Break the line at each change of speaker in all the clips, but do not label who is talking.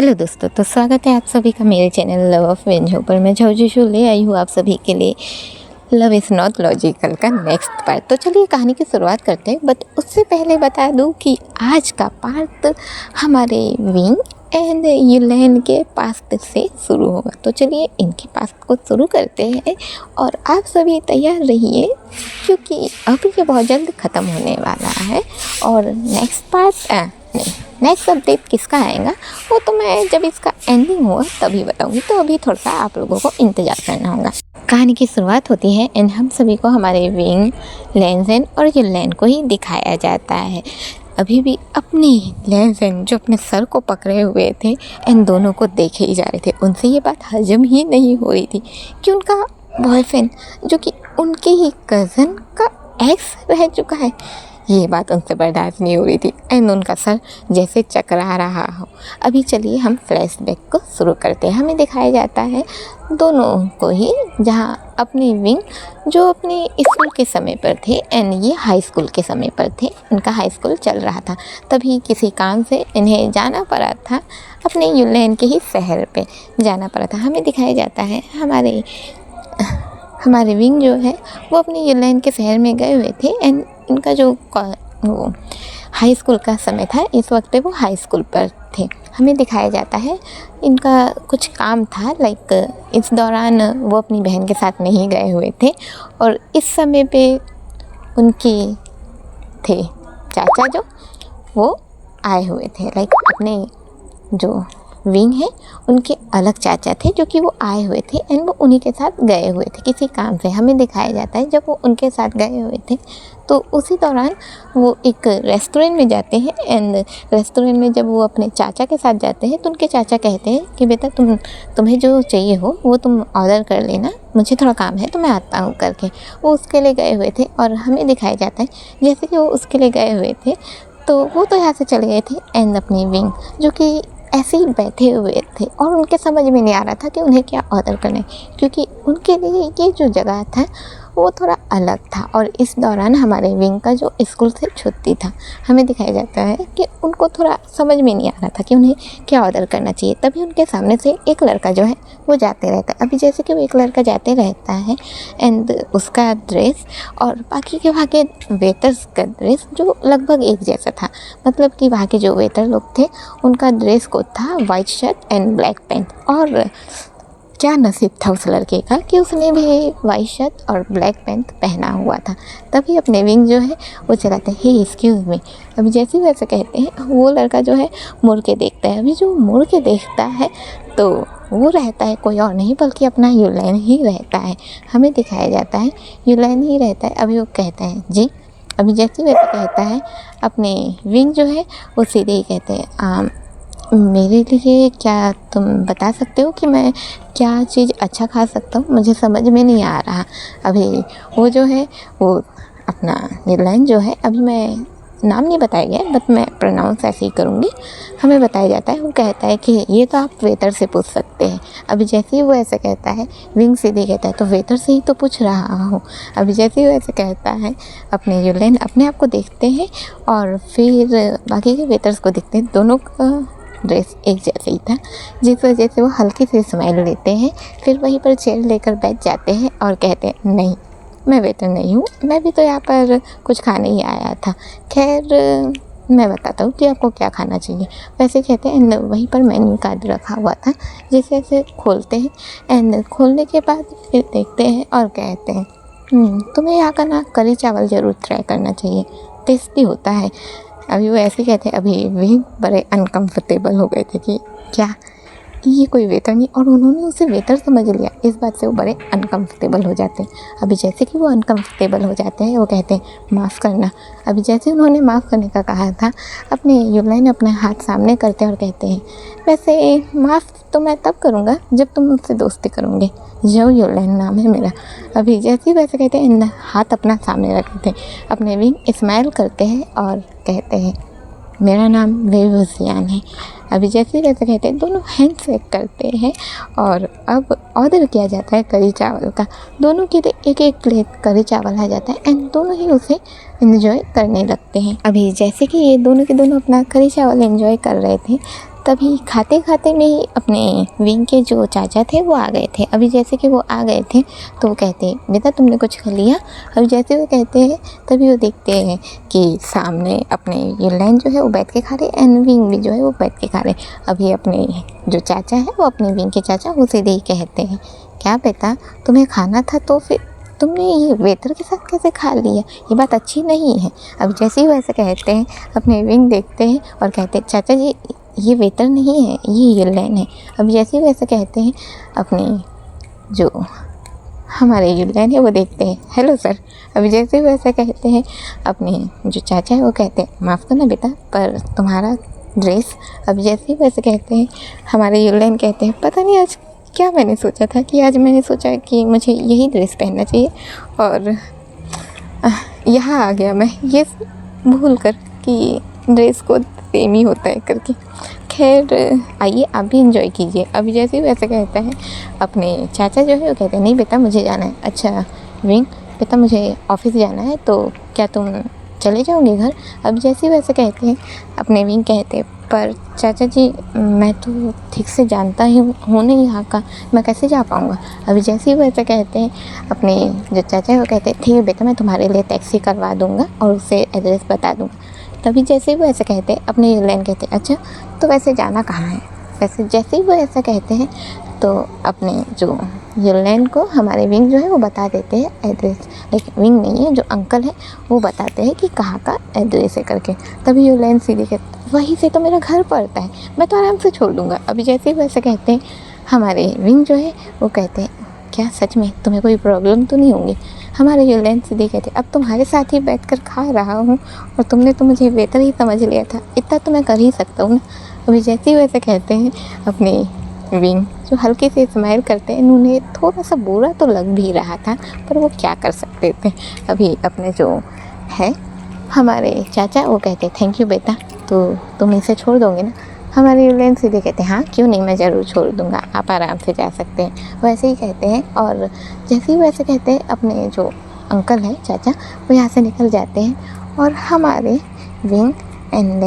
Hello दोस्तों, तो स्वागत है आप सभी का मेरे चैनल लव ऑफ वेंजो पर। मैं झोजू ले आई हूँ आप सभी के लिए लव इज़ नॉट लॉजिकल का नेक्स्ट पार्ट। तो चलिए कहानी की शुरुआत करते हैं, बट उससे पहले बता दूँ कि आज का पार्ट हमारे विंग एंड युलेन के पास्ट से शुरू होगा। तो चलिए इनके पास्ट को शुरू करते हैं और आप सभी तैयार रहिए, क्योंकि अब ये बहुत जल्द ख़त्म होने वाला है। और नेक्स्ट पार्ट नहीं, नेक्स्ट अपडेट किसका आएगा वो तो मैं जब इसका एंडिंग होगा तभी बताऊंगी। तो अभी थोड़ा सा आप लोगों को इंतज़ार करना होगा। कहानी की शुरुआत होती है एंड हम सभी को हमारे विंग, लेंजेन और युलेन को ही दिखाया जाता है। अभी भी अपने लेंजेन जो अपने सर को पकड़े हुए थे एंड दोनों को देखे ही जा रहे थे। उनसे ये बात हजम ही नहीं हो रही थी कि उनका बॉयफ्रेंड, जो कि उनके ही कज़न का एक्स रह चुका है, ये बात उनसे बर्दाश्त नहीं हो रही थी एंड उनका सर जैसे चकरा रहा हो। अभी चलिए हम फ्लैशबैक को शुरू करते हैं। हमें दिखाया जाता है दोनों को ही, जहाँ अपनी विंग जो अपने स्कूल के समय पर थे एंड ये हाई स्कूल के समय पर थे। उनका हाई स्कूल चल रहा था, तभी किसी काम से इन्हें जाना पड़ा था, अपने युलेन के ही शहर पे जाना पड़ा था। हमें दिखाया जाता है हमारे विंग जो है वो अपने युलेन के शहर में गए हुए थे एंड इनका जो वो हाई स्कूल का समय था, इस वक्त पे वो हाई स्कूल पर थे। हमें दिखाया जाता है इनका कुछ काम था, लाइक इस दौरान वो अपनी बहन के साथ नहीं गए हुए थे और इस समय पे उनके थे चाचा जो वो आए हुए थे। लाइक अपने जो विंग है उनके अलग चाचा थे जो कि वो आए हुए थे एंड वो उन्हीं के साथ गए हुए थे किसी काम से। हमें दिखाया जाता है जब वो उनके साथ गए हुए थे तो उसी दौरान वो एक रेस्टोरेंट में जाते हैं एंड रेस्टोरेंट में जब वो अपने चाचा के साथ जाते हैं तो उनके चाचा कहते हैं कि बेटा तुम्हें जो चाहिए हो वो तुम ऑर्डर कर लेना, मुझे थोड़ा काम है तो मैं आता हूँ करके। वो उसके लिए गए हुए थे और हमें दिखाया जाता है जैसे कि वो उसके लिए गए हुए थे तो वो तो यहाँ से चले गए थे एंड अपनी विंग जो कि ऐसे ही बैठे हुए थे और उनके समझ में नहीं आ रहा था कि उन्हें क्या ऑर्डर करना है, क्योंकि उनके लिए ये जो जगह था वो थोड़ा अलग था। और इस दौरान हमारे विंग का जो स्कूल से छुट्टी था, हमें दिखाया जाता है कि उनको थोड़ा समझ में नहीं आ रहा था कि उन्हें क्या ऑर्डर करना चाहिए। तभी उनके सामने से एक लड़का जो है वो जाते रहता है। अभी जैसे कि वो एक लड़का जाते रहता है एंड उसका ड्रेस और बाकी के वहाँ के वेटर्स का ड्रेस जो लगभग एक जैसा था, मतलब कि वहाँ के जो वेटर लोग थे उनका ड्रेस कोड था white shirt and black pant. और क्या नसीब था उस लड़के का कि उसने भी वाइट शर्ट और ब्लैक पैंट पहना हुआ था। तभी अपने विंग जो है वो चलाते हैं, हे एक्सक्यूज़ मी। अभी जैसे वैसे कहते हैं वो लड़का जो है मुड़ के देखता है। अभी जो मुड़ के देखता है तो वो रहता है कोई और नहीं बल्कि अपना युलेन ही रहता है। हमें दिखाया जाता है युलेन ही रहता है। अभी वो कहता है जी। अभी जैसे वैसे कहता है अपने विंग जो है वो सीधे ही कहते हैं मेरे लिए क्या तुम बता सकते हो कि मैं क्या चीज़ अच्छा खा सकता हूँ, मुझे समझ में नहीं आ रहा। अभी वो जो है वो अपना युलेन जो है, अभी मैं नाम नहीं बताया गया बट मैं प्रोनाउंस ऐसे ही करूँगी। हमें बताया जाता है वो कहता है कि ये तो आप वेटर से पूछ सकते हैं। अभी जैसे ही वो ऐसे कहता है विंग सीधे कहता है तो वेटर से ही तो पूछ रहा हूँ। अभी जैसे ही वो ऐसे कहता है अपने युलेन अपने आप को देखते हैं और फिर बाकी के वेटर्स को देखते हैं। दोनों का ड्रेस एक जैसे ही था, जिस वजह से वो हल्की सी स्माइल लेते हैं, फिर वहीं पर चेयर लेकर बैठ जाते हैं और कहते हैं नहीं, मैं वेटर नहीं हूँ, मैं भी तो यहाँ पर कुछ खाने ही आया था। खैर मैं बताता हूँ कि आपको क्या खाना चाहिए। वैसे कहते हैं एंड वहीं पर मेन्यू कार्ड रखा हुआ था, जिसे ऐसे खोलते हैं एंड खोलने के बाद फिर देखते हैं और कहते हैं तुम्हें यहाँ का ना करी चावल ज़रूर ट्राई करना चाहिए, टेस्टी होता है। अभी वो ऐसे कहते हैं। अभी भी बड़े अनकंफर्टेबल हो गए थे कि क्या ये कोई वेटर नहीं, और उन्होंने उसे वेटर समझ लिया। इस बात से वो बड़े अनकंफर्टेबल हो जाते हैं। अभी जैसे कि वो अनकंफर्टेबल हो जाते हैं वो कहते हैं माफ़ करना। अभी जैसे उन्होंने माफ़ करने का कहा था, अपने युलेन अपने हाथ सामने करते हैं और कहते हैं वैसे माफ़ तो मैं तब करूँगा जब तुम मुझसे दोस्ती करोगे, जो युलेन नाम है मेरा। अभी जैसे ही वैसे कहते हैं हाथ अपना सामने रखते हैं, अपने विंग स्माइल करते हैं और कहते हैं मेरा नाम वेवुजियान है। अभी जैसे वैसे कहते हैं दोनों हैंड शेक करते हैं और अब ऑर्डर किया जाता है करी चावल का। दोनों के लिए एक एक प्लेट करी चावल आ जाता है एंड दोनों ही उसे एंजॉय करने लगते हैं। अभी जैसे कि ये दोनों के दोनों अपना करी चावल एंजॉय कर रहे थे तभी खाते खाते में ही अपने विंग के जो चाचा थे वो आ गए थे। अभी जैसे कि वो आ गए थे तो वो कहते हैं, बेटा तुमने कुछ खा लिया? अभी जैसे वो कहते हैं तभी वो देखते हैं कि सामने अपने यूलाइन जो है वो बैठ के खा रहे एंड विंग भी जो है वो बैठ के खा रहे। अभी अपने जो चाचा है वो अपने विंग के चाचा वो सीधे ही कहते हैं, क्या बेटा तुम्हें खाना था तो फिर तुमने ये वेटर के साथ कैसे खा लिया? ये बात अच्छी नहीं है। अब जैसे ही वैसे कहते हैं अपने विंग देखते हैं और कहते हैं, चाचा जी ये वेटर नहीं है, ये यूलाइन है। अब जैसे ही वैसे कहते हैं अपने जो हमारे यूलाइन है वो देखते हैं, हेलो सर। अभी जैसे ही वैसे कहते हैं अपने जो चाचा है वो कहते हैं, माफ़ करना बेटा पर तुम्हारा ड्रेस। अब जैसे ही वैसे कहते हैं हमारे यूलाइन कहते हैं, पता नहीं आज क्या मैंने सोचा था कि आज मैंने सोचा कि मुझे यही ड्रेस पहनना चाहिए और यहाँ आ गया मैं ये भूल कर कि ड्रेस को सेम ही होता है करके। खैर आइए आप भी इंजॉय कीजिए। अभी जैसे ही वैसे कहता है अपने चाचा जो है वो कहते हैं, नहीं बेटा मुझे जाना है। अच्छा विंग बेटा मुझे ऑफिस जाना है तो क्या तुम चले जाओगे घर? अब जैसे वैसे कहते हैं अपने विंग कहते हैं, पर चाचा जी मैं तो ठीक से जानता ही हूँ नहीं यहाँ का, मैं कैसे जा पाऊँगा? अभी जैसे ही वैसे कहते हैं अपने जो चाचा है वो कहते हैं, ठीक है बेटा मैं तुम्हारे लिए टैक्सी करवा दूँगा और उसे एड्रेस बता दूँगा। तभी जैसे ही वो ऐसा कहते हैं अपने यूलाइन कहते हैं, अच्छा तो वैसे जाना कहाँ है? वैसे जैसे ही वो ऐसा कहते हैं तो अपने जो यूलाइन को हमारे विंग जो है वो बता देते हैं एड्रेस, लेकिन विंग नहीं है जो अंकल है वो बताते हैं कि कहाँ का एड्रेस है करके। तभी यूलाइन सीधी कहते, वहीं से तो मेरा घर पड़ता है, मैं तो आराम से छोड़ दूँगा। अभी जैसे ही वैसे कहते हैं हमारे विंग जो है वो कहते हैं, क्या सच में तुम्हें कोई प्रॉब्लम तो नहीं होंगी? हमारे यूलाइन सीधे कहते, अब तुम्हारे साथ ही बैठकर खा रहा हूँ और तुमने तो मुझे वेटर ही समझ लिया था, इतना तो मैं कर ही सकता हूँ ना। अभी जैसे ही वैसे कहते हैं अपने विंग जो हल्के से स्माइल करते हैं, उन्हें थोड़ा सा बुरा तो लग भी रहा था पर वो क्या कर सकते थे। अभी अपने जो है हमारे चाचा वो कहते, थैंक यू बेटा, तो तुम इसे छोड़ दोगे ना? हमारे यूलाइन सीधे कहते हैं, हाँ क्यों नहीं, मैं ज़रूर छोड़ दूँगा, आप आराम से जा सकते हैं। वैसे ही कहते हैं और जैसे ही वैसे कहते हैं अपने जो अंकल हैं चाचा वो यहाँ से निकल जाते हैं और हमारे विंग एंड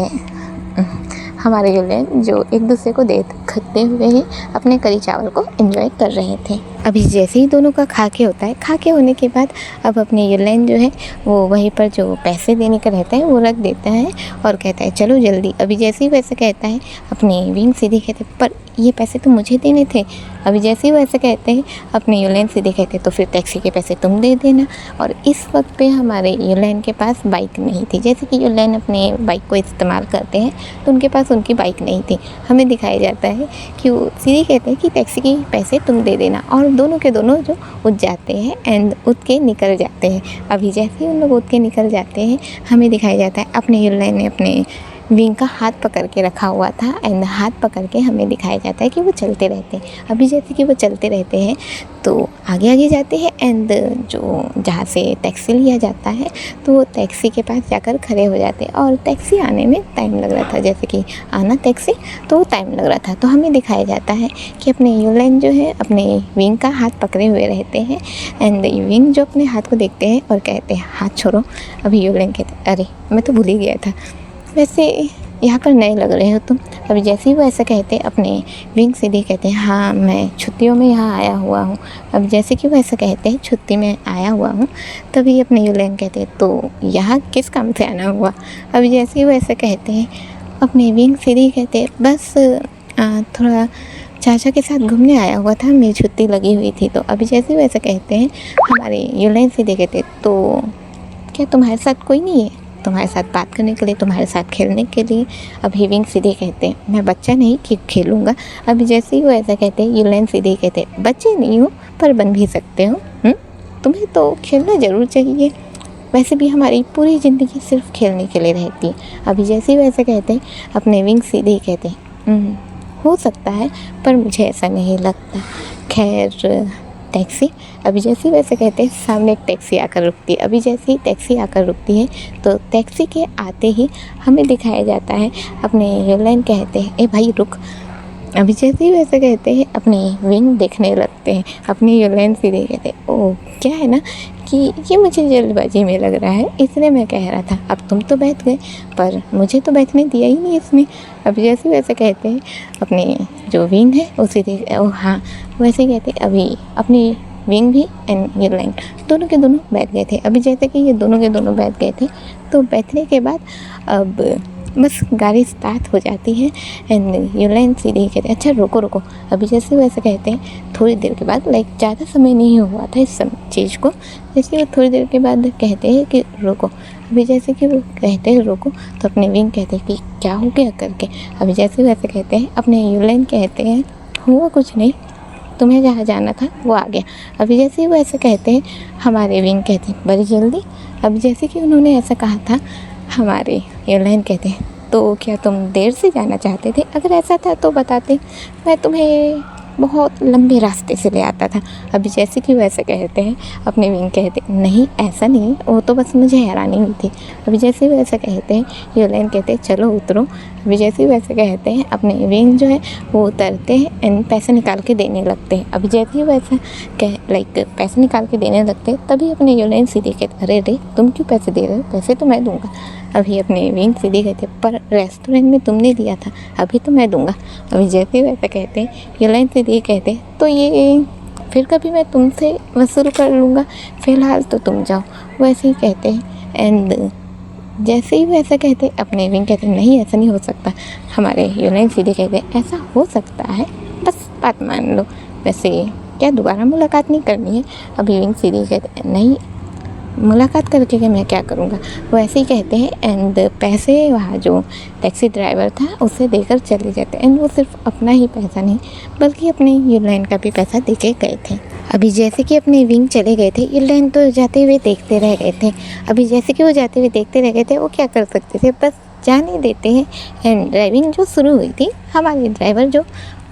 हमारे यूलाइन जो एक दूसरे को देखते हुए ही अपने करी चावल को एंजॉय कर रहे थे। अभी जैसे ही दोनों का खा के होता है, खा के होने के बाद अब अपने यूलाइन जो है वो वहीं पर जो पैसे देने का रहता है वो रख देता है और कहता है चलो जल्दी। अभी जैसे ही वैसे कहता है अपने विंग सीधे कहते, पर ये पैसे तो मुझे देने थे। अभी जैसे ही वैसे कहते हैं अपने यूलाइन सीधे कहते, तो फिर टैक्सी के पैसे तुम दे देना। और इस वक्त पे हमारे यूलाइन के पास बाइक नहीं थी। जैसे कि यूलाइन अपने बाइक को इस्तेमाल करते हैं तो उनके पास उनकी बाइक नहीं थी। हमें दिखाया जाता है कि वो सीधे कहते हैं कि टैक्सी के पैसे तुम दे देना और दोनों के दोनों जो उठ जाते हैं एंड उठ के निकल जाते हैं। अभी जैसे ही उन लोग उठ के निकल जाते हैं हमें दिखाया जाता है अपने यूलाइन ने अपने विंग का हाथ पकड़ के रखा हुआ था एंड हाथ पकड़ के हमें दिखाया जाता है कि वो चलते रहते हैं। अभी जैसे कि वो चलते रहते हैं तो आगे आगे जाते हैं एंड जो जहाँ से टैक्सी लिया जाता है तो वो टैक्सी के पास जाकर खड़े हो जाते हैं और टैक्सी आने में टाइम लग रहा था। जैसे कि आना टैक्सी तो वो टाइम लग रहा था तो हमें दिखाया जाता है कि अपने यूलाइन जो है अपने विंग का हाथ पकड़े हुए रहते हैं एंड विंग जो अपने हाथ को देखते हैं और कहते हैं हाथ छोड़ो। अभी यूलाइन कहते अरे मैं तो भूल ही गया था, वैसे यहाँ पर नए लग रहे हो तुम। अभी जैसे ही वो ऐसा कहते अपने विंग सीधे कहते हैं हाँ मैं छुट्टियों में यहाँ आया हुआ हूँ। अब जैसे कि वो ऐसा कहते हैं छुट्टी में आया हुआ हूँ तभी अपने यूलाइन कहते हैं तो यहाँ किस काम से आना हुआ? अभी जैसे ही वो ऐसा कहते हैं अपने विंग सीधे कहते हैं बस थोड़ा चाचा के साथ घूमने आया हुआ था, मेरी छुट्टी लगी हुई थी। तो अभी जैसे ही वैसा कहते हैं हमारे यूलाइन सीधे कहते तो क्या तुम्हारे साथ कोई नहीं है तुम्हारे साथ बात करने के लिए, तुम्हारे साथ खेलने के लिए? अभी विंग सीधे कहते हैं मैं बच्चा नहीं कि खेलूँगा। अभी जैसे ही वो ऐसा कहते हैं यूलाइन सीधे कहते हैं बच्चे नहीं हो पर बन भी सकते हो, तुम्हें तो खेलना ज़रूर चाहिए, वैसे भी हमारी पूरी ज़िंदगी सिर्फ खेलने के लिए रहती है। अभी जैसे ही वैसे कहते हैं अपने विंग सीधे ही कहते हैं हो सकता है पर मुझे ऐसा नहीं लगता। खैर टैक्सी अभी जैसे वैसे कहते हैं सामने एक टैक्सी आकर रुकती है। अभी जैसे ही टैक्सी आकर रुकती है तो टैक्सी के आते ही हमें दिखाया जाता है अपने यूलाइन कहते हैं ए भाई रुक। अभी जैसे ही वैसे कहते हैं अपनी विंग देखने लगते हैं। अपनी यूलाइन सीधे कहते हैं ओ क्या है ना कि ये मुझे जल्दबाजी में लग रहा है, इसलिए मैं कह रहा था। अब तुम तो बैठ गए पर मुझे तो बैठने दिया ही नहीं इसमें। अब जैसे वैसे कहते हैं अपने जो विंग है उसी हाँ वैसे ही कहते अभी अपनी विंग भी एंड ये लाइन दोनों के दोनों बैठ गए थे। अभी जैसे कि ये दोनों के दोनों बैठ गए थे तो बैठने के बाद अब बस गाड़ी स्टार्ट हो जाती है एंड ये लाइन सीधे कहते हैं अच्छा रुको रुको। अभी जैसे वैसे कहते हैं थोड़ी देर के बाद लाइक ज़्यादा समय नहीं हुआ था इस सब चीज़ को, जैसे वो थोड़ी देर के बाद कहते हैं कि रुको। अभी जैसे कि वो कहते हैं रुको तो अपने विंग कहते हैं कि क्या हो गया करके। अभी जैसे वैसे कहते हैं अपने ये लाइन कहते हैं हुआ कुछ नहीं, तुम्हें जहाँ जाना था वो आ गया। अभी जैसे ही वो ऐसे कहते हैं हमारे विंग कहते हैं बड़ी जल्दी। अभी जैसे कि उन्होंने ऐसा कहा था हमारे एयरलाइन कहते हैं तो क्या तुम देर से जाना चाहते थे? अगर ऐसा था तो बताते, मैं तुम्हें बहुत लंबे रास्ते से ले आता था। अभी जैसे कि वो ऐसे कहते हैं अपने विंग कहते नहीं ऐसा नहीं, वो तो बस मुझे हैरानी हुई थी। अभी जैसे वो ऐसे कहते हैं एयरलाइन कहते हैं चलो उतरो। अभी जैसे वैसे कहते हैं अपने विंग जो है वो उतरते हैं एंड पैसे निकाल के देने लगते हैं। अभी जैसे ही वैसा लाइक पैसे निकाल के देने लगते हैं तभी अपने एयरलाइन सीधे कहते अरे रे तुम क्यों पैसे दे रहे हो, पैसे तो मैं दूंगा। अभी अपने विंग सीधे कहते पर रेस्टोरेंट में तुमने दिया था, अभी तो मैं दूंगा। अभी जैसे वैसे कहते हैं एयरलाइन सीधे कहते तो ये फिर कभी मैं तुमसे वसूल कर लूँगा, फ़िलहाल तो तुम जाओ। वैसे ही कहते हैं एंड जैसे ही वैसा कहते अपने विंग कहते नहीं ऐसा नहीं हो सकता। हमारे एयरलाइन सीधे कहते ऐसा हो सकता है, बस बात मान लो, वैसे क्या दोबारा मुलाकात नहीं करनी है? अभी विंग सीधे कहते नहीं मुलाकात करके के मैं क्या करूँगा। वो ऐसे ही कहते हैं एंड पैसे वहाँ जो टैक्सी ड्राइवर था उसे देकर चले जाते हैं एंड वो सिर्फ अपना ही पैसा नहीं बल्कि अपने एयरलाइन का भी पैसा दे के गए थे। अभी जैसे कि अपने विंग चले गए थे, एयरलाइन तो जाते हुए देखते रह गए थे। अभी जैसे कि वो जाते हुए देखते रह गए थे, वो क्या कर सकते थे, बस जाने देते हैं एंड ड्राइविंग जो शुरू हुई थी हमारे ड्राइवर जो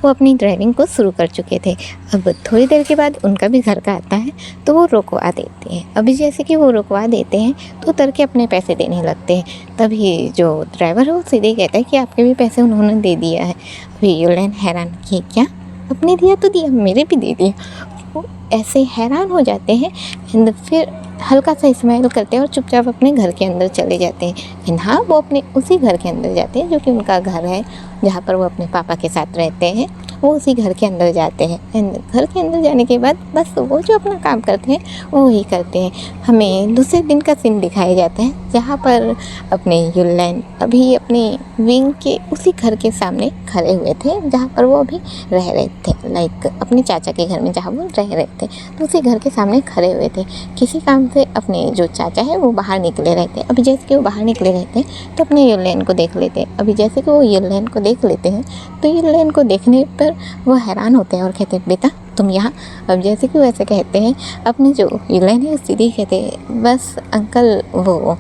वो अपनी ड्राइविंग को शुरू कर चुके थे। अब थोड़ी देर के बाद उनका भी घर का आता है तो वो रुकवा देते हैं। अभी जैसे कि वो रुकवा देते हैं तो उतर के अपने पैसे देने लगते हैं। तभी जो ड्राइवर है वो सीधे कहता है कि आपके भी पैसे उन्होंने दे दिया है। अभी एयरलाइन हैरान कि क्या अपने दिया तो दिया, मेरे भी दे दिया। वो ऐसे हैरान हो जाते हैं एंड फिर हल्का सा स्माइल करते हैं और चुपचाप अपने घर के अंदर चले जाते हैं। एंड हाँ वो अपने उसी घर के अंदर जाते हैं जो कि उनका घर है जहाँ पर वो अपने पापा के साथ रहते हैं, वो उसी घर के अंदर जाते हैं। एंड घर के अंदर जाने के बाद बस वो जो अपना काम करते हैं वो वही करते हैं। हमें दूसरे दिन का सीन दिखाया जाता है जहाँ पर अपने एयरलाइन अभी अपने विंग के उसी घर के सामने खड़े हुए थे जहाँ पर वो अभी रह रहे थे, लाइक अपने चाचा के घर में जहाँ वो रह रहे थे तो उसी घर के सामने खड़े हुए थे। किसी काम से अपने जो चाचा है वो बाहर निकले रहते। अभी जैसे कि वो बाहर निकले रहते तो अपने एयरलाइन को देख लेते हैं। अभी जैसे कि वो एयरलाइन को देख लेते हैं तो एयरलाइन को देखने पर वो हैरान होते हैं और कहते हैं बेटा तुम यहाँ। अब जैसे कि वैसे कहते हैं अपने जो एयरलाइन है उस सीधे कहते हैं बस अंकल वो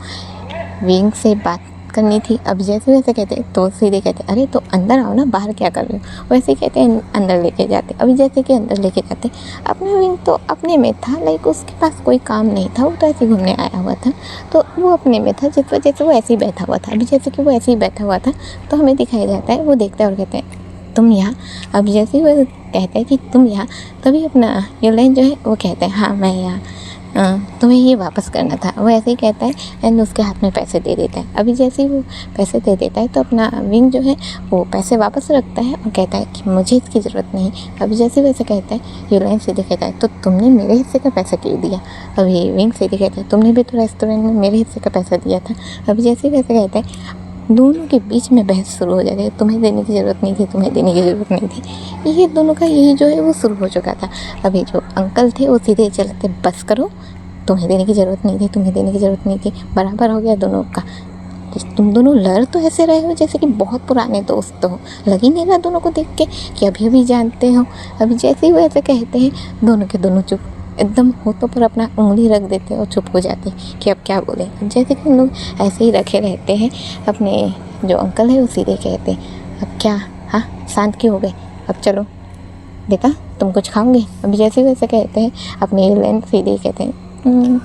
विंग से बात करनी थी। अब जैसे वैसे कहते हैं तो सीधे कहते हैं अरे तो अंदर आओ ना, बाहर क्या कर रहे हो। वैसे कहते हैं अंदर लेके जाते। अभी जैसे कि अंदर लेके जाते अपना विंग तो अपने में था, लाइक उसके पास कोई काम नहीं था, वो तो ऐसे घूमने आया हुआ था तो वो अपने में था जिस वजह से वो ऐसे ही बैठा हुआ था। अभी जैसे कि वो ऐसे ही बैठा हुआ था तो हमें दिखाया जाता है वो देखता है और कहते हैं तुम यहाँ। अब जैसे वो कहते हैं कि तुम यहाँ तभी अपना एयरलाइन जो है वो कहते हैं हाँ मैं यहाँ, तुम्हें ये वापस करना था। वो ऐसे ही कहता है एंड उसके हाथ में पैसे दे देता है। अभी जैसे ही वो पैसे दे देता है तो अपना विंग जो है वो पैसे वापस रखता है और कहता है कि मुझे इसकी ज़रूरत नहीं। अभी जैसे वैसे कहता है एयरलाइन सीधे कहता है तो तुमने मेरे हिस्से का पैसा क्यों दिया। अभी विंग सीधे कहता है तुमने भी तो रेस्टोरेंट में मेरे हिस्से का पैसा दिया था। अभी जैसे वैसे कहता है दोनों के बीच में बहस शुरू हो जाती है, तुम्हें देने की ज़रूरत नहीं थी, तुम्हें देने की ज़रूरत नहीं थी। ये दोनों का यही जो है वो शुरू हो चुका था। अभी जो अंकल थे वो सीधे चलते बस करो, तुम्हें देने की ज़रूरत नहीं थी, तुम्हें देने की ज़रूरत नहीं थी, बराबर हो गया दोनों का। तुम दोनों लड़ तो ऐसे रहे हो जैसे कि बहुत पुराने दोस्त हो, लग ही नहीं रहा दोनों को देख के कि अभी अभी जानते हो। अभी जैसे ही वो ऐसे कहते हैं दोनों के दोनों चुप एकदम होठों पर अपना उंगली रख देते और चुप हो जाते कि अब क्या बोले। जैसे कि हम लोग ऐसे ही रखे रहते हैं। अपने जो अंकल है वो सीधे कहते हैं अब क्या, हाँ शांत क्यों हो गए, अब चलो बेटा तुम कुछ खाओगे। अभी जैसे वैसे कहते हैं अपने एयरलाइन सीधे कहते हैं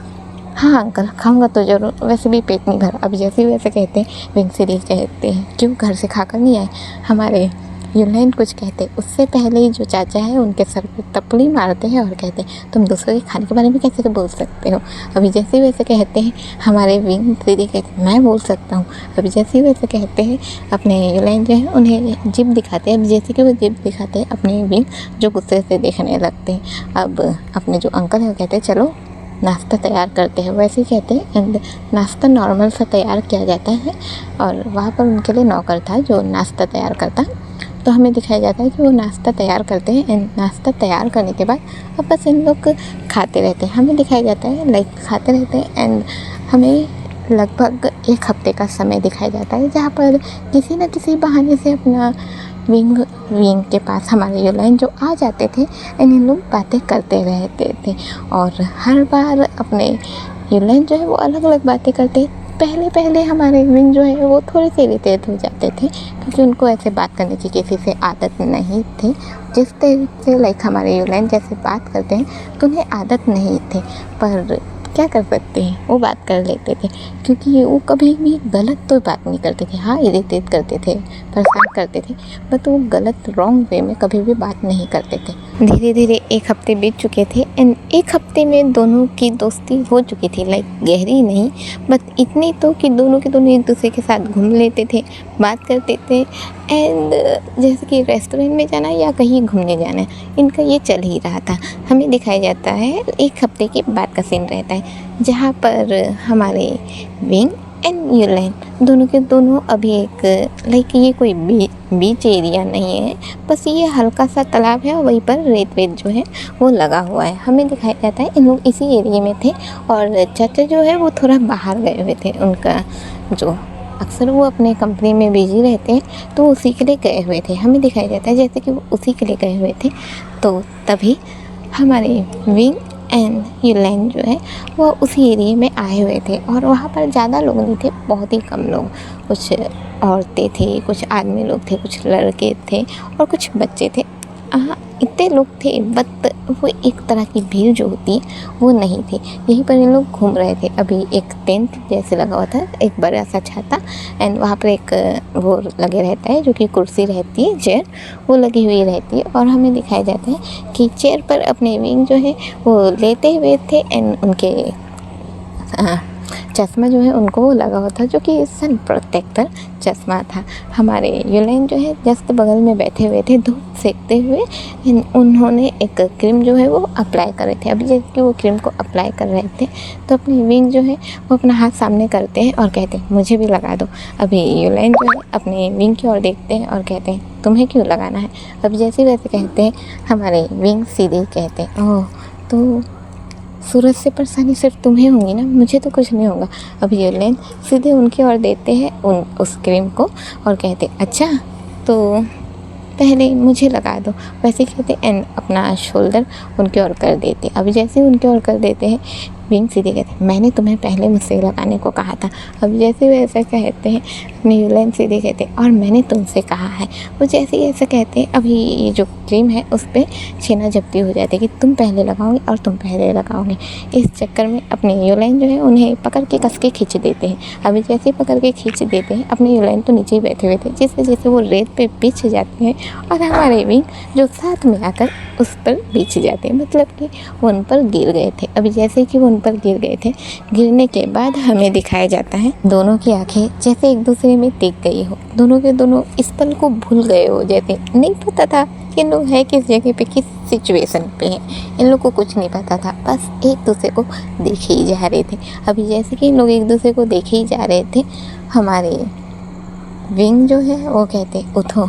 हाँ अंकल खाऊंगा तो ज़रूर, वैसे भी पेट नहीं भरा। अभी जैसे वैसे कहते हैं विंग सीधे कहते हैं क्यों घर से खाकर नहीं आए। हमारे यूलाइन कुछ कहते उससे पहले ही जो चाचा है उनके सर पे तपली मारते हैं और कहते हैं तुम दूसरों के खाने के बारे में कैसे बोल सकते हो। अभी जैसे वैसे कहते हैं हमारे विंग दीदी कहते मैं बोल सकता हूँ। अभी जैसे वैसे कहते हैं अपने यूलाइन जो है उन्हें जिप दिखाते हैं। अब जैसे कि वो जिप दिखाते हैं अपने विंग जो गुस्से से देखने लगते हैं। अब अपने जो अंकल है वो कहते हैं चलो नाश्ता तैयार करते हैं, वैसे ही कहते हैं। एंड नाश्ता नॉर्मल सा तैयार किया जाता है और वहाँ पर उनके लिए नौकर था जो नाश्ता तैयार करता। तो हमें दिखाया जाता है कि वो नाश्ता तैयार करते हैं एंड नाश्ता तैयार करने के बाद अब बस इन लोग खाते रहते हैं। हमें दिखाया जाता है लाइक खाते रहते हैं एंड हमें लगभग 1 हफ्ते का समय दिखाया जाता है जहाँ पर किसी न किसी बहाने से अपना विंग के पास हमारे यूलाइन जो आ जाते थे एंड इन लोग बातें करते रहते थे और हर बार अपने यूलाइन जो है वो अलग अलग बातें करते। पहले हमारे विंग जो है वो थोड़े से इरिटेट हो जाते थे क्योंकि उनको ऐसे बात करने की किसी से आदत नहीं थी। जिस तरीके से लाइक हमारे यूलाइन जैसे बात करते हैं तो उन्हें आदत नहीं थी, पर क्या कर सकते हैं वो बात कर लेते थे क्योंकि वो कभी भी गलत तो बात नहीं करते थे। हाँ इरिटेट करते थे, परेशान करते थे, बट वो गलत रॉन्ग वे में कभी भी बात नहीं करते थे। धीरे धीरे 1 हफ्ते बीत चुके थे एंड 1 हफ्ते में दोनों की दोस्ती हो चुकी थी, लाइक गहरी नहीं बट इतनी तो कि दोनों के दोनों एक दूसरे के साथ घूम लेते थे, बात करते थे एंड जैसे कि रेस्टोरेंट में जाना या कहीं घूमने जाना इनका ये चल ही रहा था। हमें दिखाया जाता है 1 हफ्ते के बाद का सीन रहता है जहाँ पर हमारे विंग एंड यूलाइन दोनों के दोनों अभी एक लाइक ये कोई बीच एरिया नहीं है, बस ये हल्का सा तालाब है और वहीं पर रेत वेत जो है वो लगा हुआ है। हमें दिखाया जाता है इन लोग इसी एरिया में थे और चाचा जो है वो थोड़ा बाहर गए हुए थे। उनका जो अक्सर वो अपने कंपनी में बिजी रहते हैं तो उसी के लिए गए हुए थे। हमें दिखाया जाता है जैसे कि वो उसी के लिए गए हुए थे तो तभी हमारे विंग एंड यूलाइन जो है वो उसी एरिया में आए हुए थे और वहाँ पर ज़्यादा लोग नहीं थे, बहुत ही कम लोग, कुछ औरतें थी, कुछ आदमी लोग थे, कुछ लड़के थे और कुछ बच्चे थे। हाँ इतने लोग थे बट वो एक तरह की भीड़ जो होती है वो नहीं थी। यहीं पर इन लोग घूम रहे थे। अभी एक टेंट जैसे लगा हुआ था, एक बड़ा सा छाता एंड वहाँ पर एक वो लगे रहता है जो कि कुर्सी रहती है, चेयर वो लगी हुई रहती है और हमें दिखाया जाता है कि चेयर पर अपने विंग जो है वो लेटे हुए थे एंड उनके चश्मा जो है उनको वो लगा हुआ था जो कि सन प्रोटेक्टर चश्मा था। हमारे यूलाइन जो है जस्ट बगल में बैठे हुए थे धूप सेकते हुए। उन्होंने एक क्रीम जो है वो अप्लाई कर रहे थे। अभी जैसे कि वो क्रीम को अप्लाई कर रहे थे तो अपनी विंग जो है वो अपना हाथ सामने करते हैं और कहते हैं मुझे भी लगा दो। अभी यूलाइन जो है अपने विंग की ओर देखते हैं और कहते हैं तुम्हें क्यों लगाना है। अब जैसे वैसे कहते हैं हमारे विंग सीधे कहते हैं ओह तो सूरज से परेशानी सिर्फ तुम्हें होगी ना, मुझे तो कुछ नहीं होगा। अभी यूलाइन सीधे उनकी ओर देते हैं उस क्रीम को और कहते अच्छा तो पहले मुझे लगा दो, वैसे कहते एंड अपना शोल्डर उनके ओर कर देते। अभी जैसे उनके ओर कर देते हैं विंग सीधे कहते मैंने तुम्हें पहले मुझसे लगाने को कहा था। अब जैसे वैसे कहते हैं अपने यूलाइन सीधे कहते और मैंने तुमसे कहा है। वो जैसे ही ऐसे कहते हैं अभी ये जो क्रीम है उस पर छीना झपटी हो जाती है कि तुम पहले लगाओगे और तुम पहले लगाओगे। इस चक्कर में अपने यूलाइन जो है उन्हें पकड़ के कस के खींच देते हैं। अभी जैसे ही पकड़ के खींच देते हैं अपने यूलाइन तो नीचे ही बैठे हुए थे जिस वजह से वो रेत पे बिछ जाते हैं और हमारे विंग जो साथ में आकर उस पर बिछ जाते हैं, मतलब कि वो उन पर गिर गए थे। अभी जैसे कि वो उन पर गिर गए थे, गिरने के बाद हमें दिखाया जाता है दोनों की आंखें जैसे एक दूसरे में टिक गई हो, दोनों के दोनों इस पल को भूल गए हो, जैसे नहीं पता था कि इन लोग है किस जगह पे, किस सिचुएशन पे हैं। इन लोग को कुछ नहीं पता था, बस एक दूसरे को देखे ही जा रहे थे। अभी जैसे कि इन लोग एक दूसरे को देखे ही जा रहे थे, हमारे विंग जो है वो कहते उठो,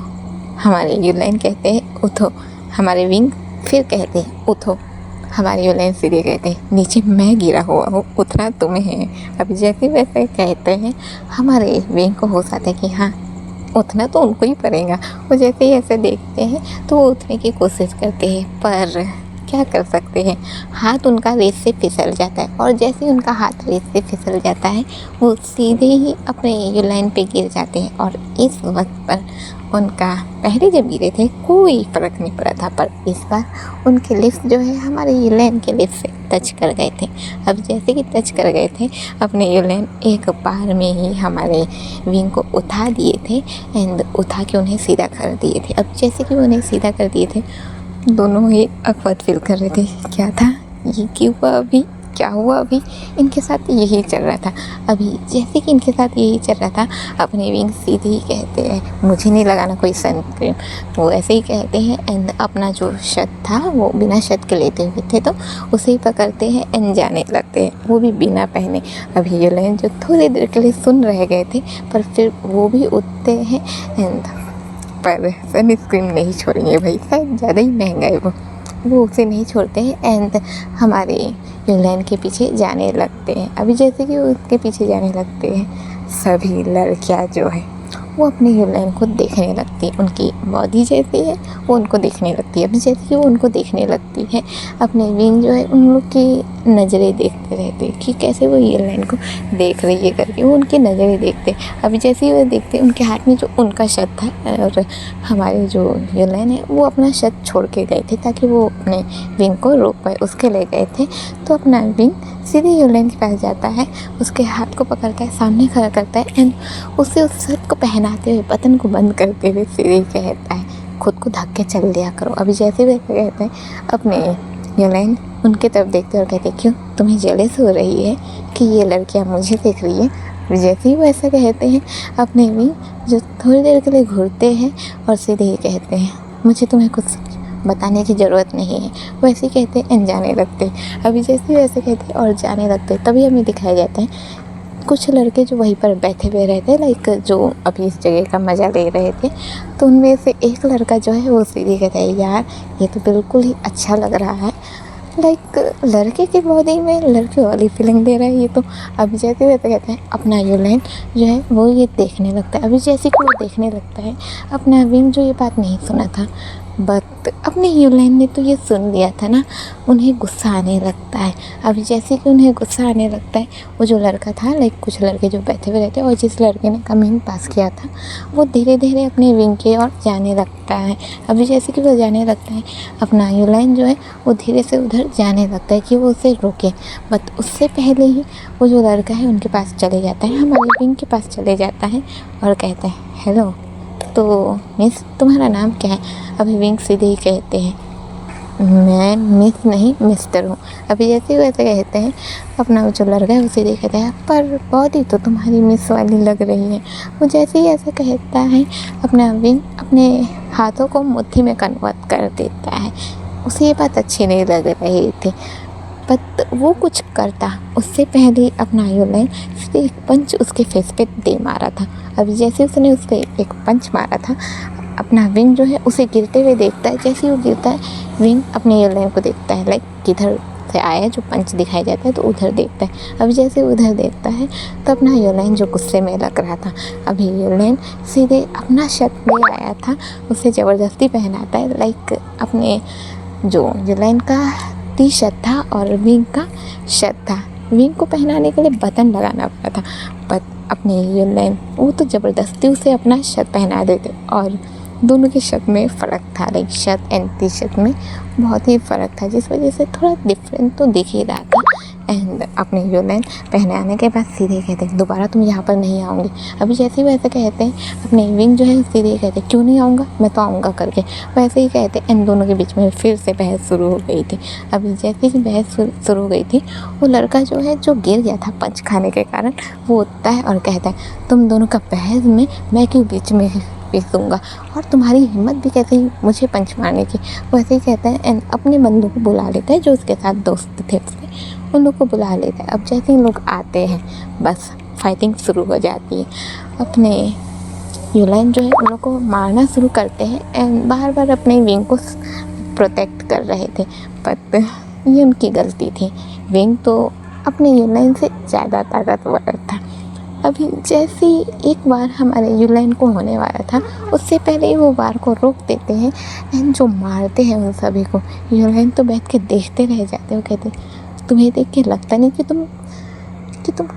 हमारे यूलाइन कहते हैं उठो, हमारे विंग फिर कहते हैं उठो, हमारे यूलाइन सीधे कहते हैं नीचे मैं गिरा हुआ हूँ, उठना तुम्हें है। अभी जैसे वैसे कहते हैं हमारे विंग को होश आता है कि हाँ उठना तो उनको ही पड़ेगा। वो जैसे ही ऐसे देखते हैं तो वो उठने की कोशिश करते हैं, पर क्या कर सकते हैं, हाथ उनका रेत से फिसल जाता है और जैसे ही उनका हाथ रेत से फिसल जाता है वो सीधे ही अपने यूलाइन पे गिर जाते हैं। और इस वक्त पर उनका पहले जब गिरे थे कोई फ़र्क नहीं पड़ा था, पर इस बार उनके लिप्स जो है हमारे यूलाइन के लिप्स से टच कर गए थे। अब जैसे कि टच कर गए थे, अपने यूलेन एक बार में ही हमारे विंग को उठा दिए थे एंड उठा के उन्हें सीधा कर दिए थे। अब जैसे कि उन्हें सीधा कर दिए थे, दोनों ही अकवट फील कर रहे थे, क्या था ये, क्यों हुआ अभी, क्या हुआ अभी। इनके साथ यही चल रहा था। अभी जैसे कि इनके साथ यही चल रहा था, अपने विंग सीधे ही कहते हैं मुझे नहीं लगाना कोई सनक्रीम, वो ऐसे ही कहते हैं एंड अपना जो शर्ट था वो बिना शर्ट के लेते हुए थे, तो उसे ही पकड़ते हैं एंड जाने लगते हैं, वो भी बिना पहने। अभी यूलेन जो थोड़ी देर के लिए सुन रह गए थे, पर फिर वो भी उठते हैं एंड पर सनस्क्रीन नहीं छोड़ेंगे भाई, शायद ज़्यादा ही महंगा है वो उसे नहीं छोड़ते हैं एंड हमारे यूलेन के पीछे जाने लगते हैं। अभी जैसे कि उसके पीछे जाने लगते हैं, सभी लड़कियां जो है वो अपने यूलेन को देखने लगती है, उनकी बॉडी जैसी है वो उनको देखने लगती है। अभी जैसे कि वो उनको देखने लगती है, अपने विंग जो है उन लोग की नज़रें देखते रहते हैं कि कैसे वो यूलेन को देख रही है करके, वो उनकी नज़रें देखते। अभी जैसे ही वो देखते, उनके हाथ में जो उनका शर्ट था और हमारे जो यूलेन है वो अपना शर्ट छोड़ के गए थे ताकि वो अपने विंग को रोक पाए, उसके ले गए थे। तो अपना विंग सीधे यूलेन के पास जाता है, उसके हाथ को पकड़ता है, सामने खड़ा करता है एंड उसे उस शर्ट को पहनाते हुए, बटन को बंद करते हुए सीधे कहता है खुद को ढक के चल दिया करो। अभी जैसे वे कहते हैं, अपने यूलेन उनकी तरफ देखते और कहते क्यों तुम्हें जेलस हो रही है कि ये लड़कियां मुझे देख रही है। जैसे ही वो ऐसा कहते हैं, अपने भी जो थोड़ी देर के लिए घूरते हैं और सीधे ही कहते हैं मुझे तुम्हें कुछ बताने की ज़रूरत नहीं है, वैसे ही कहते एंड जाने लगते। अभी जैसे वैसे कहते और जाने लगते, तभी हमें दिखाया जाता है कुछ लड़के जो वहीं पर बैठे हुए रहते, लाइक जो अभी इस जगह का मज़ा ले रहे थे। तो उनमें से एक लड़का जो है वो सीधे कहता है यार ये तो बिल्कुल ही अच्छा लग रहा है, लाइक लड़के की बॉडी में लड़के वाली फीलिंग दे रहा है ये तो। अभी जैसे वैसे कहते हैं, अपना यूलेन जो है वो ये देखने लगता है। अभी जैसे कि वो देखने लगता है, अपना विंग जो ये बात नहीं सुना था, बट अपने यूलेन ने तो ये सुन लिया था ना, उन्हें गुस्सा आने लगता है। अभी जैसे कि उन्हें गुस्सा आने लगता है, वो जो लड़का था, लाइक कुछ लड़के जो बैठे हुए रहते और जिस लड़के ने कमेंट पास किया था, वो धीरे धीरे अपने विंग की ओर जाने लगता है। अभी जैसे कि वो जाने लगता है, अपना यूलेन जो है वो धीरे से उधर जाने लगता है कि वो उसे रोके, बट उससे पहले ही वो जो लड़का है उनके पास चले जाता है, हमारे विंग के पास चले जाता है और कहता है हेलो, तो मिस तुम्हारा नाम क्या है। अभी विंग सीधे ही कहते हैं मैं मिस नहीं मिस्टर हूँ। अभी जैसे वैसे कहते हैं, अपना जो लड़का है वो सीधे कहता है पर बॉडी तो तुम्हारी मिस वाली लग रही है। वो जैसे ही ऐसा कहता है, अपना विंग अपने हाथों को मुट्ठी में कन्वर्ट कर देता है। उसे ये बात अच्छी नहीं लग रही थी, बट वो कुछ करता उससे पहले अपना यूलेन सीधे एक पंच उसके फेस पे दे मारा था। अभी जैसे उसने उसको एक पंच मारा था, अपना विंग जो है उसे गिरते हुए देखता है। जैसे ही वो गिरता है, विंग अपने यूलेन को देखता है, लाइक किधर से आया जो पंच दिखाई जाता है तो उधर देखता है। अभी जैसे उधर देखता है तो अपना यूलेन जो गुस्से में लग रहा था, अभी यूलेन सीधे अपना शर्ट ले आया था, उसे ज़बरदस्ती पहनाता है, लाइक अपने जो यूलेन का टी शर्ट था और विंग का शर्ट था, विंग को पहनाने के लिए बटन लगाना पड़ा था, पर अपने यूलेन वो तो ज़बरदस्ती उसे अपना शर्ट पहना देते और दोनों के शर्ट में फ़र्क था, like shirt and T shirt में बहुत ही फ़र्क था, जिस वजह से थोड़ा डिफरेंट तो दिख ही रहा था। एंड अपने यूलेन पहनाने के बाद सीधे कहते हैं दोबारा तुम यहाँ पर नहीं आओगे। अभी जैसे ही वैसे कहते हैं, अपने विंग जो है सीधे कहते हैं क्यों नहीं आऊँगा, मैं तो आऊँगा करके, वैसे ही कहते एंड दोनों के बीच में फिर से बहस शुरू हो गई थी। अभी जैसे ही बहस शुरू हो गई थी, वो लड़का जो है जो गिर गया था पंच खाने के कारण, वो उठता है और कहता है तुम दोनों का बहस में मैं क्यों बीच में पीस दूँगा, और तुम्हारी हिम्मत भी कैसे ही मुझे पंच मारने की। वैसे ही कहता है एंड अपने बंदों को बुला लेता है जो उसके साथ दोस्त थे उसके, उन लोग को बुला लेता है। अब जैसे ही लोग आते हैं, बस फाइटिंग शुरू हो जाती है। अपने यूलेन जो है उन लोग को मारना शुरू करते हैं एंड बार बार अपने विंग को प्रोटेक्ट कर रहे थे, बट ये उनकी गलती थी। विंग तो अपने यूलेन से ज़्यादा ताकतवर था। अभी जैसे ही एक बार हमारे यूलेन को होने वाला था, उससे पहले ही वो वार को रोक देते हैं एंड जो मारते हैं उन सभी को। यूलेन तो बैठ के देखते रह जाते हो, कहते तुम्हें देख के लगता नहीं कि तुम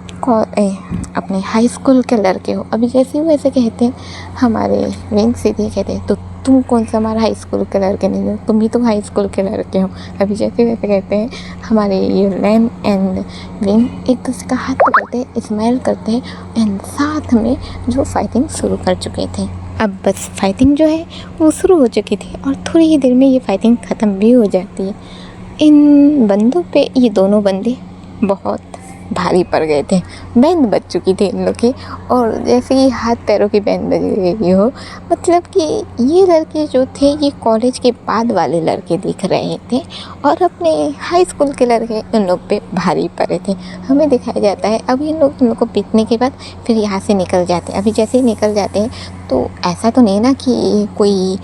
अपने हाई स्कूल के लड़के हो। अभी जैसे ही वैसे कहते हैं, हमारे विंग सीधे कहते हैं तो तुम कौन सा हमारा हाई स्कूल के लड़के नहीं हो, तुम भी तो हाई स्कूल के लड़के हो। अभी जैसे वैसे कहते हैं हमारे युलाइन एंड विंग एक दूसरे का हाथ पकड़ते हैं, स्माइल करते हैं एंड साथ में जो फाइटिंग शुरू कर चुके थे। अब बस फाइटिंग जो है वो शुरू हो चुकी थी और थोड़ी ही देर में ये फाइटिंग ख़त्म भी हो जाती है। इन बंदों पे ये दोनों बंदे बहुत भारी पड़ गए थे, बैंड बज चुकी थी इन लोग की, और जैसे ही हाथ पैरों की बैंड बज गई हो, मतलब कि ये लड़के जो थे ये कॉलेज के बाद वाले लड़के दिख रहे थे और अपने हाई स्कूल के लड़के इन लोग पे भारी पड़े थे। हमें दिखाया जाता है अभी इन लोग को पीटने के बाद फिर यहाँ से निकल जाते हैं। अभी जैसे ही निकल जाते हैं तो ऐसा तो नहीं ना कि कोई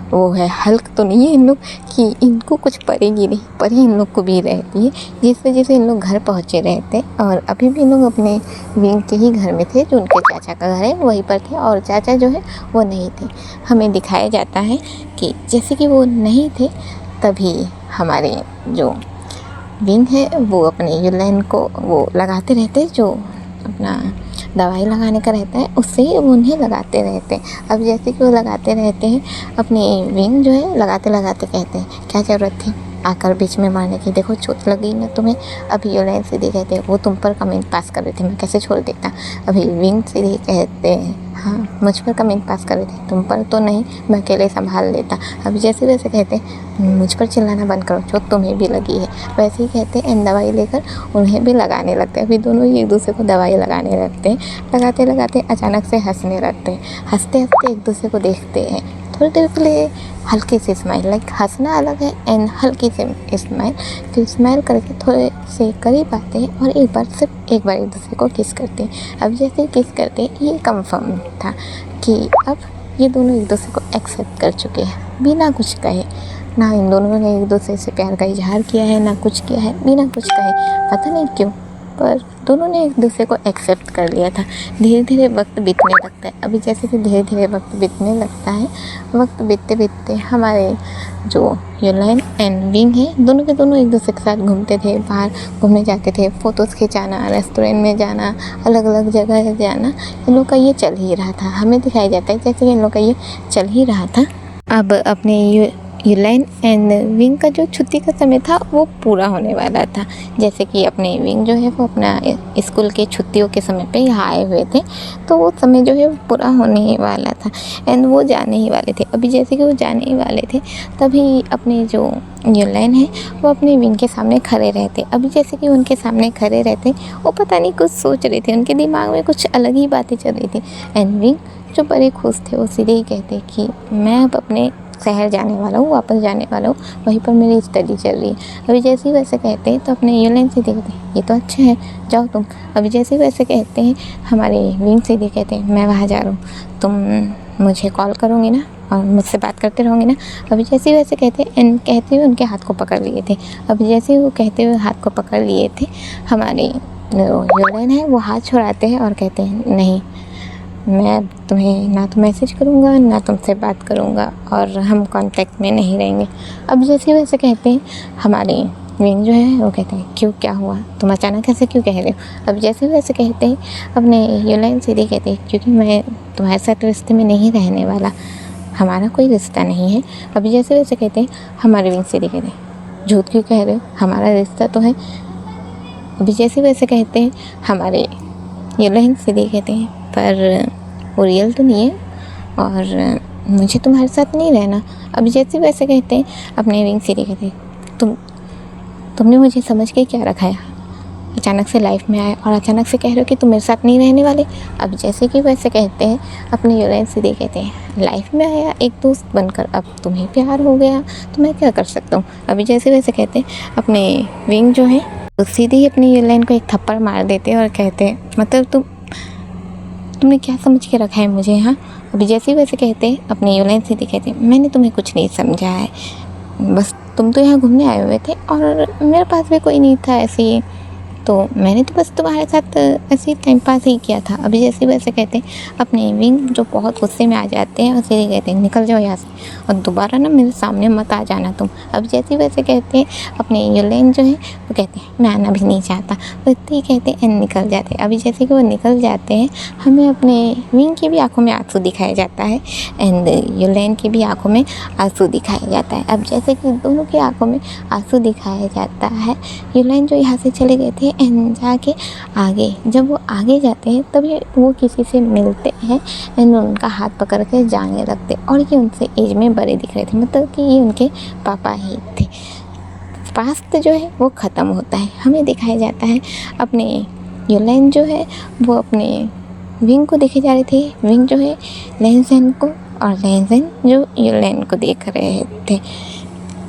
वो है, हल्क तो नहीं है इन लोग कि इनको कुछ पड़ेगी नहीं, परी इन लोग को भी रहती है, जिस वजह से इन लोग घर पहुँचे रहते। और अभी भी इन लोग अपने विंग के ही घर में थे, जो उनके चाचा का घर है वहीं पर थे, और चाचा जो है वो नहीं थे। हमें दिखाया जाता है कि जैसे कि वो नहीं थे तभी हमारे जो विंग है वो अपने युलाइन को वो लगाते रहते, जो अपना दवाई लगाने का रहता है उससे ही वो उन्हें लगाते रहते हैं। अब जैसे कि वो लगाते रहते हैं, अपने विंग जो है लगाते लगाते कहते हैं क्या ज़रूरत थी आकर बीच में मारने की, देखो चोट लगी ना तुम्हें। अभी युलाइन सीधे कहते हैं वो तुम पर कमेंट पास कर रहे थे, मैं कैसे छोड़ देता। अभी विंग सीधे कहते हैं हाँ मुझ पर कमेंट पास कर रहे थे, तुम पर तो नहीं, मैं अकेले संभाल लेता। अभी जैसे वैसे कहते हैं मुझ पर चिल्लाना बंद करो, चोट तुम्हें भी लगी है। वैसे ही कहते हैं एंड दवाई लेकर उन्हें भी लगाने लगते हैं। अभी दोनों ही एक दूसरे को दवाई लगाने लगते हैं। लगाते लगाते अचानक से हंसने लगते हैं, हंसते हंसते एक दूसरे को देखते हैं। थोड़ी देर के लिए हल्की सी स्माइल, लाइक हंसना अलग है एंड हल्की सी स्माइल, तो स्माइल करके थोड़े से करीब आते हैं और एक बार सिर्फ एक बार एक दूसरे को किस करते हैं। अब जैसे किस करते हैं ये कंफर्म था कि अब ये दोनों एक दूसरे को एक्सेप्ट कर चुके हैं बिना कुछ कहे। ना इन दोनों ने एक दूसरे से प्यार का इजहार किया है, ना कुछ किया है, बिना कुछ कहे, पता नहीं क्यों, पर दोनों ने एक दूसरे को एक्सेप्ट कर लिया था। धीरे धीरे वक्त बीतने लगता है। अभी जैसे कि धीरे धीरे वक्त बीतने लगता है, वक्त बीतते बीतते हमारे जो युलाइन एंड विंग है दोनों के दोनों एक दूसरे के साथ घूमते थे, बाहर घूमने जाते थे, फ़ोटोज़ खिंचाना, रेस्टोरेंट में जाना, अलग अलग जगह जाना, इन लोग का ये चल ही रहा था। हमें दिखाया जाता है जैसे कि इन लोग का ये चल ही रहा था। अब अपने युलाइन एंड विंग का जो छुट्टी का समय था वो पूरा होने वाला था। जैसे कि अपने विंग जो है वो अपना स्कूल के छुट्टियों के समय पे यहाँ आए हुए थे, तो वो समय जो है वो पूरा होने वाला था एंड वो जाने ही वाले थे। अभी जैसे कि वो जाने ही वाले थे तभी अपने जो युलाइन है वो अपने विंग के सामने खड़े रहते। अभी जैसे कि उनके सामने खड़े रहते वो पता नहीं कुछ सोच रहे थे, उनके दिमाग में कुछ अलग ही बातें चल रही थी। एंड विंग जो बड़े खुश थे वो सीधे ही कहते कि मैं अब अपने शहर जाने वाला हूँ, वापस जाने वाला हूँ, वहीं पर मेरी स्टडी चल रही है। अभी जैसे ही वैसे कहते हैं तो अपने युलाइन से देखते हैं ये तो अच्छा है, जाओ तुम। अभी जैसे वैसे कहते हैं हमारे विंग से कहते हैं मैं वहाँ जा रहा हूँ, तुम मुझे कॉल करोगे ना और मुझसे बात करते रहोगे ना। अभी जैसे ही वैसे कहते एंड कहते हुए उनके हाथ को पकड़ लिए थे। अभी जैसे वो कहते हुए हाथ को पकड़ लिए थे, हमारे युलाइन है वो हाथ छुड़ाते हैं और कहते हैं नहीं, मैं तुम्हें ना तो मैसेज करूँगा ना तुमसे बात करूँगा और हम कांटेक्ट में नहीं रहेंगे। अब जैसे वैसे कहते हैं हमारे विंग जो है वो कहते हैं क्यों, क्या हुआ, तुम अचानक ऐसे क्यों कह रहे हो। अब जैसे वैसे कहते हैं अपने युलाइन सीधे कहते हैं क्योंकि मैं तुम्हारे साथ रिश्ते में नहीं रहने वाला, हमारा कोई रिश्ता नहीं है। अभी जैसे वैसे कहते हैं हमारे विंग सीधे कहते हैं झूठ क्यों कह रहे हो, हमारा रिश्ता तो है। अभी जैसे वैसे कहते हैं हमारे युलाइन सीधे कहते हैं पर वो रियल तो नहीं है और मुझे तुम्हारे साथ नहीं रहना। अभी जैसे वैसे कहते हैं अपने विंग सीधे कहते हैं तुमने मुझे समझ के क्या रखा है, अचानक से लाइफ में आए और अचानक से कह रहे हो कि तुम मेरे साथ नहीं रहने वाले। अब जैसे कि वैसे कहते हैं अपने युलाइन सीधे कहते हैं लाइफ में आया एक दोस्त बनकर, अब तुम्हें प्यार हो गया तो मैं क्या कर सकता हूँ। अभी जैसे वैसे कहते हैं अपने विंग जो है तो सीधे ही अपनी युलाइन को एक थप्पड़ मार देते हैं और कहते हैं मतलब तुमने क्या समझ के रखा है मुझे यहाँ। अभी जैसे वैसे कहते हैं अपने युलाइन सीधे कहते हैं मैंने तुम्हें कुछ नहीं समझा है, बस तुम तो यहाँ घूमने आए हुए थे और मेरे पास भी कोई नहीं था ऐसे तो मैंने तो बस तुम्हारे साथ ऐसे ही टाइम पास ही किया था। अभी जैसे वैसे कहते हैं अपने विंग जो बहुत गुस्से में आ जाते हैं और सीधे कहते हैं निकल जाओ यहाँ से और दोबारा ना मेरे सामने मत आ जाना तुम। अब जैसे वैसे कहते हैं अपने युलेन जो है वो कहते हैं मैं आना भी नहीं चाहता, वो इतने ही कहते हैं एंड निकल जाते हैं। अभी जैसे कि वो निकल जाते हैं हमें अपने विंग की भी आंखों में आंसू दिखाया जाता है एंड युलेन की भी आंखों में आंसू दिखाया जाता है। अब जैसे कि दोनों की आंखों में आंसू दिखाया जाता है, युलेन जो यहाँ से चले गए थे एंड जाके आगे जब वो आगे जाते हैं तभी वो किसी से मिलते हैं एंड उनका हाथ पकड़ के जाने लगते और ये उनसे एज में बड़े दिख रहे थे, मतलब कि ये उनके पापा ही थे। पास्ट जो है वो ख़त्म होता है, हमें दिखाया जाता है अपने युलेन जो है वो अपने विंग को देखे जा रहे थे, विंग जो है लेंजेन को और लेंजेन जो युलेन को देख रहे थे।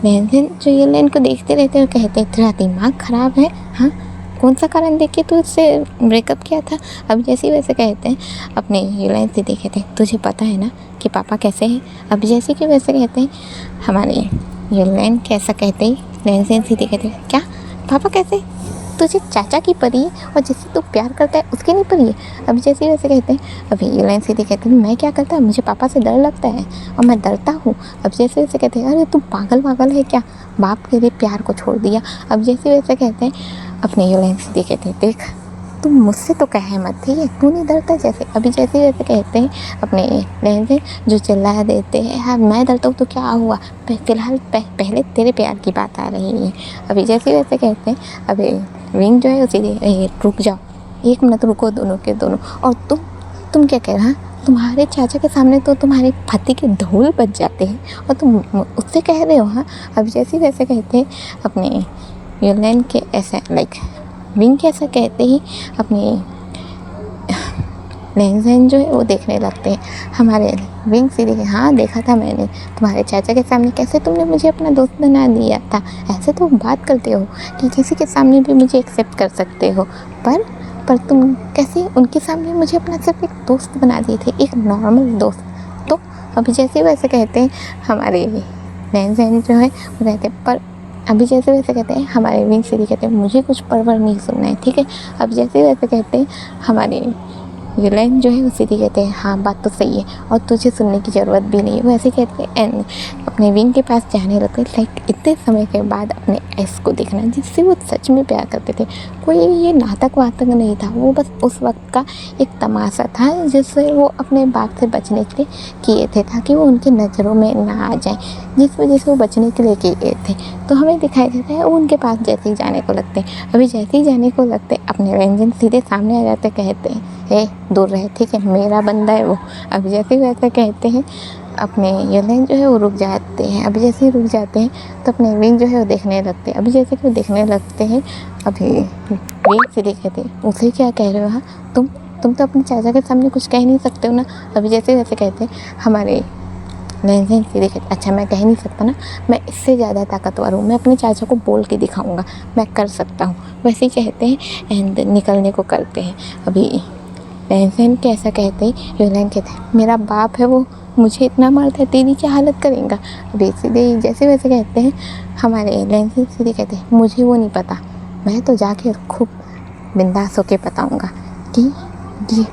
लेंजेन जो युलेन को देखते रहते और कहते तेरा दिमाग ख़राब है, हाँ कौन सा कारण देख के तू इससे ब्रेकअप किया था। अब जैसे वैसे कहते हैं अपने युलेन से देखे थे तुझे पता है ना कि पापा कैसे हैं। अब जैसे कि वैसे कहते हैं हमारे युलेन कैसा कहते ही लेंजेन से देखे थे क्या पापा कैसे, तुझे चाचा की परी है और जिससे तू प्यार करता है उसकी नहीं परी है। अब जैसे वैसे कहते हैं अभी युलेन सीधे कहते हैं मैं क्या करता, मुझे पापा से डर लगता है और मैं डरता हूँ। अब जैसे वैसे कहते हैं अरे तू पागल है क्या, बाप के लिए प्यार को छोड़ दिया। अब जैसे वैसे कहते हैं अपने युलेन सीधे कहते हैं देख तुम मुझसे तो कहे मत, ठीक है तू नहीं डरता जैसे। अभी जैसे वैसे कहते हैं अपने लेंजेन जो चिल्ला देते हैं हाँ मैं डरता हूँ तो क्या हुआ, फिलहाल पहले तेरे प्यार की बात आ रही है। अभी जैसे वैसे कहते हैं अभी विंग जो है उसी रुक जाओ, एक मिनट रुको दोनों के दोनों, और तुम क्या कह रहा, तुम्हारे चाचा के सामने तो तुम्हारे पति के धूल बच जाते हैं और तुम उससे कह रहे हो हाँ। अब जैसे वैसे कहते हैं अपने युलेन के ऐसा लाइक विंग के ऐसा कहते ही अपने लेंजेन जो है वो देखने लगते हैं। हमारे विंग सीधे हाँ देखा था मैंने तुम्हारे चाचा के सामने कैसे तुमने मुझे अपना दोस्त बना दिया था, ऐसे तो बात करते हो कि किसी के सामने भी मुझे एक्सेप्ट कर सकते हो, पर तुम कैसे उनके सामने मुझे अपना सिर्फ एक दोस्त बना दिए थे, एक नॉर्मल दोस्त। तो अभी जैसे वैसे कहते हैं हमारे लेंजेन जो है वो कहते हैं पर अभी जैसे वैसे कहते हैं हमारे विंग सीधी कहते हैं मुझे कुछ परवर नहीं सुनना है, ठीक है। अब जैसे वैसे कहते हैं हमारे युलेन जो है वो सीधी कहते हैं हाँ बात तो सही है और तुझे सुनने की ज़रूरत भी नहीं है, वो ऐसे कहते हैं एंड अपने विंग के पास जाने लगते हैं लाइक इतने समय के बाद अपने एस को देखना जिससे वो सच में प्यार करते थे। कोई ये नाटक वाटक नहीं था, वो बस उस वक्त का एक तमाशा था जिससे वो अपने बाप से बचने के लिए किए थे ताकि वो उनकी नज़रों में ना आ जाए, जिस वजह से वो बचने के लिए किए थे। तो हमें दिखाई देता है वो उनके पास जैसे ही जाने को लगते हैं, अभी जैसे ही जाने को लगते अपने लेंजेन सीधे सामने आ जाते कहते हैं ए दूर रहे, ठीक है मेरा बंदा है वो। अभी जैसे वैसे कहते हैं अपने युलेन जो है वो रुक जाते हैं। अभी जैसे ही रुक जाते हैं तो अपने विंग जो है वो देखने लगते हैं। अभी जैसे कि वो देखने लगते हैं अभी विंग सीधे कहते हैं उसे क्या कह रहे हो हाँ, तुम तो अपने चाचा के सामने कुछ कह नहीं सकते हो ना। अभी जैसे वैसे कहते हैं हमारे लेंजेन सीधे कहते अच्छा मैं कह नहीं सकता ना, मैं इससे ज़्यादा ताकतवर हूँ, मैं अपने चाचा को बोल के दिखाऊंगा, मैं कर सकता हूँ, वैसे ही कहते हैं एंड निकलने को करते हैं। अभी लेंजेन कैसा कहते हैं युलेन कहते हैं मेरा बाप है वो मुझे इतना मारता है तेरी क्या हालत करेगा। अभी सीधे जैसे वैसे कहते हैं हमारे लेंजेन सीधे कहते हैं मुझे वो नहीं पता, मैं तो जाके खूब बिंदास होके बताऊँगा कि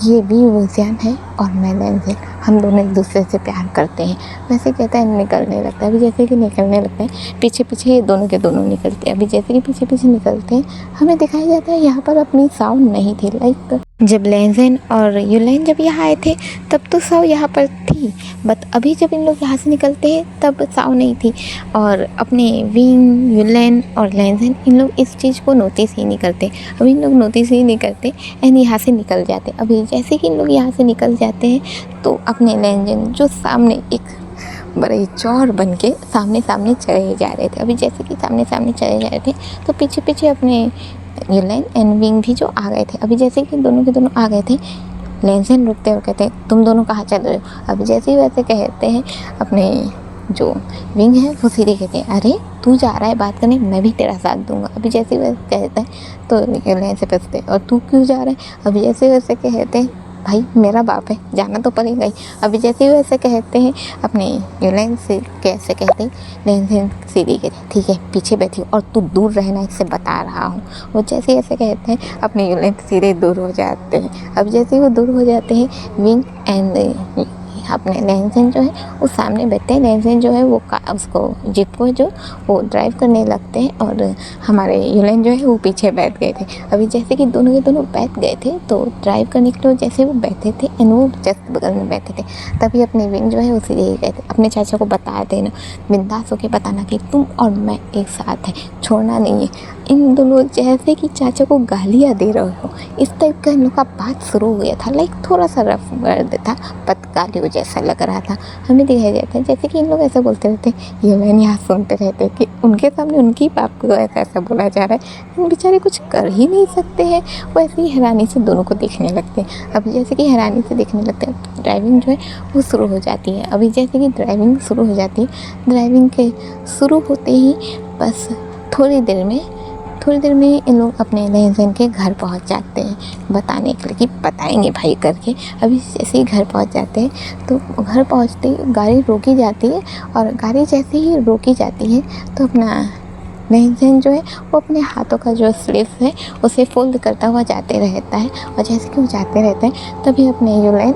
ये भी वुजियान है और मैं लेंजेन, हम दोनों एक दूसरे से प्यार करते हैं। वैसे कहता है निकलने लगता है। अभी जैसे कि निकलने लगता है पीछे पीछे दोनों के दोनों निकलते हैं। अभी जैसे कि पीछे पीछे निकलते हैं हमें दिखाया जाता है यहाँ पर अपनी साउंड नहीं थी, लाइक जब लेंजेन और युलेन जब यहाँ आए थे तब तो साउ यहाँ पर थी, बट अभी जब इन लोग यहाँ से निकलते हैं तब साउ नहीं थी। और अपने विंग युलेन और लेंजेन इन लोग इस चीज़ को नोटिस ही नहीं करते, अभी इन लोग नोटिस ही नहीं करते एंड यहाँ से निकल जाते। अभी जैसे कि इन लोग यहाँ से निकल जाते हैं तो अपने लेंजेन जो सामने एक बड़े चौर बन के सामने चले जा रहे थे। अभी जैसे कि सामने चले जा रहे थे तो पीछे पीछे अपने युलेन एंड विंग भी जो आ गए थे। अभी जैसे कि दोनों के दोनों आ गए थे लेंजेन रुकते और कहते हैं तुम दोनों कहाँ चल रहे हो। अभी जैसे ही वैसे कहते हैं अपने जो विंग है वो सीधे कहते हैं अरे तू जा रहा है बात करने, मैं भी तेरा साथ दूंगा। अभी जैसे वैसे कहते हैं तो युलेन से पूछते और तू क्यों जा रहा है। अभी जैसे वैसे कहते हैं भाई मेरा बाप है, जाना तो पड़ेगा ही। अभी जैसे वो ऐसे कहते हैं अपने यूलेन से, कैसे कहते हैं लेन सीधी कहते ठीक है पीछे बैठी और तू दूर रहना, इससे बता रहा हूँ। वो जैसे ऐसे कहते हैं अपने यूलेन सीधे दूर हो जाते हैं। अब जैसे वो दूर हो जाते हैं विंग एंड अपने लेंसन जो है वो सामने बैठते हैं। लेंसन जो है वो उसको जीप को जो वो ड्राइव करने लगते हैं और हमारे यूलेन जो है वो पीछे बैठ गए थे। अभी जैसे कि दोनों के दोनों बैठ गए थे तो ड्राइव करने के लिए जैसे वो बैठे थे एंड वो जस्ट बगल में बैठे थे, तभी अपने विंग जो है वो सीधे ही गए थे अपने चाचा को बता देना, बिंदास होके बताना कि तुम और मैं एक साथ हैं, छोड़ना नहीं है। इन दोनों जैसे कि चाचा को गालियाँ दे रहे हो, इस टाइप का इन लोग का बात शुरू हो गया था। लाइक थोड़ा सा रफ वर्ड था बट गालियों जैसा लग रहा था। हमें दिखाई देता है जैसे कि इन लोग ऐसा बोलते रहते, ये मैंने यहाँ सुनते रहते कि उनके सामने उनकी बाप को ऐसा बोला जा रहा है, इन बेचारे कुछ कर ही नहीं सकते हैं। वो ऐसे ही हैरानी से दोनों को देखने लगते हैं। अभी जैसे कि हैरानी से देखने लगते हैं ड्राइविंग जो है वो शुरू हो जाती है। अभी जैसे कि ड्राइविंग शुरू हो जाती है, ड्राइविंग के शुरू होते ही बस थोड़ी देर में इन लोग अपने लेंसन के घर पहुंच जाते हैं बताने के लिए कि बताएंगे भाई करके। अभी जैसे ही घर पहुंच जाते हैं तो घर पहुंचते ही गाड़ी रोकी जाती है और गाड़ी जैसे ही रोकी जाती है तो अपना लेंसन जो है वो अपने हाथों का जो स्लीव है उसे फोल्ड करता हुआ जाते रहता है और जैसे कि वो जाते रहते हैं तभी अपने यूलेन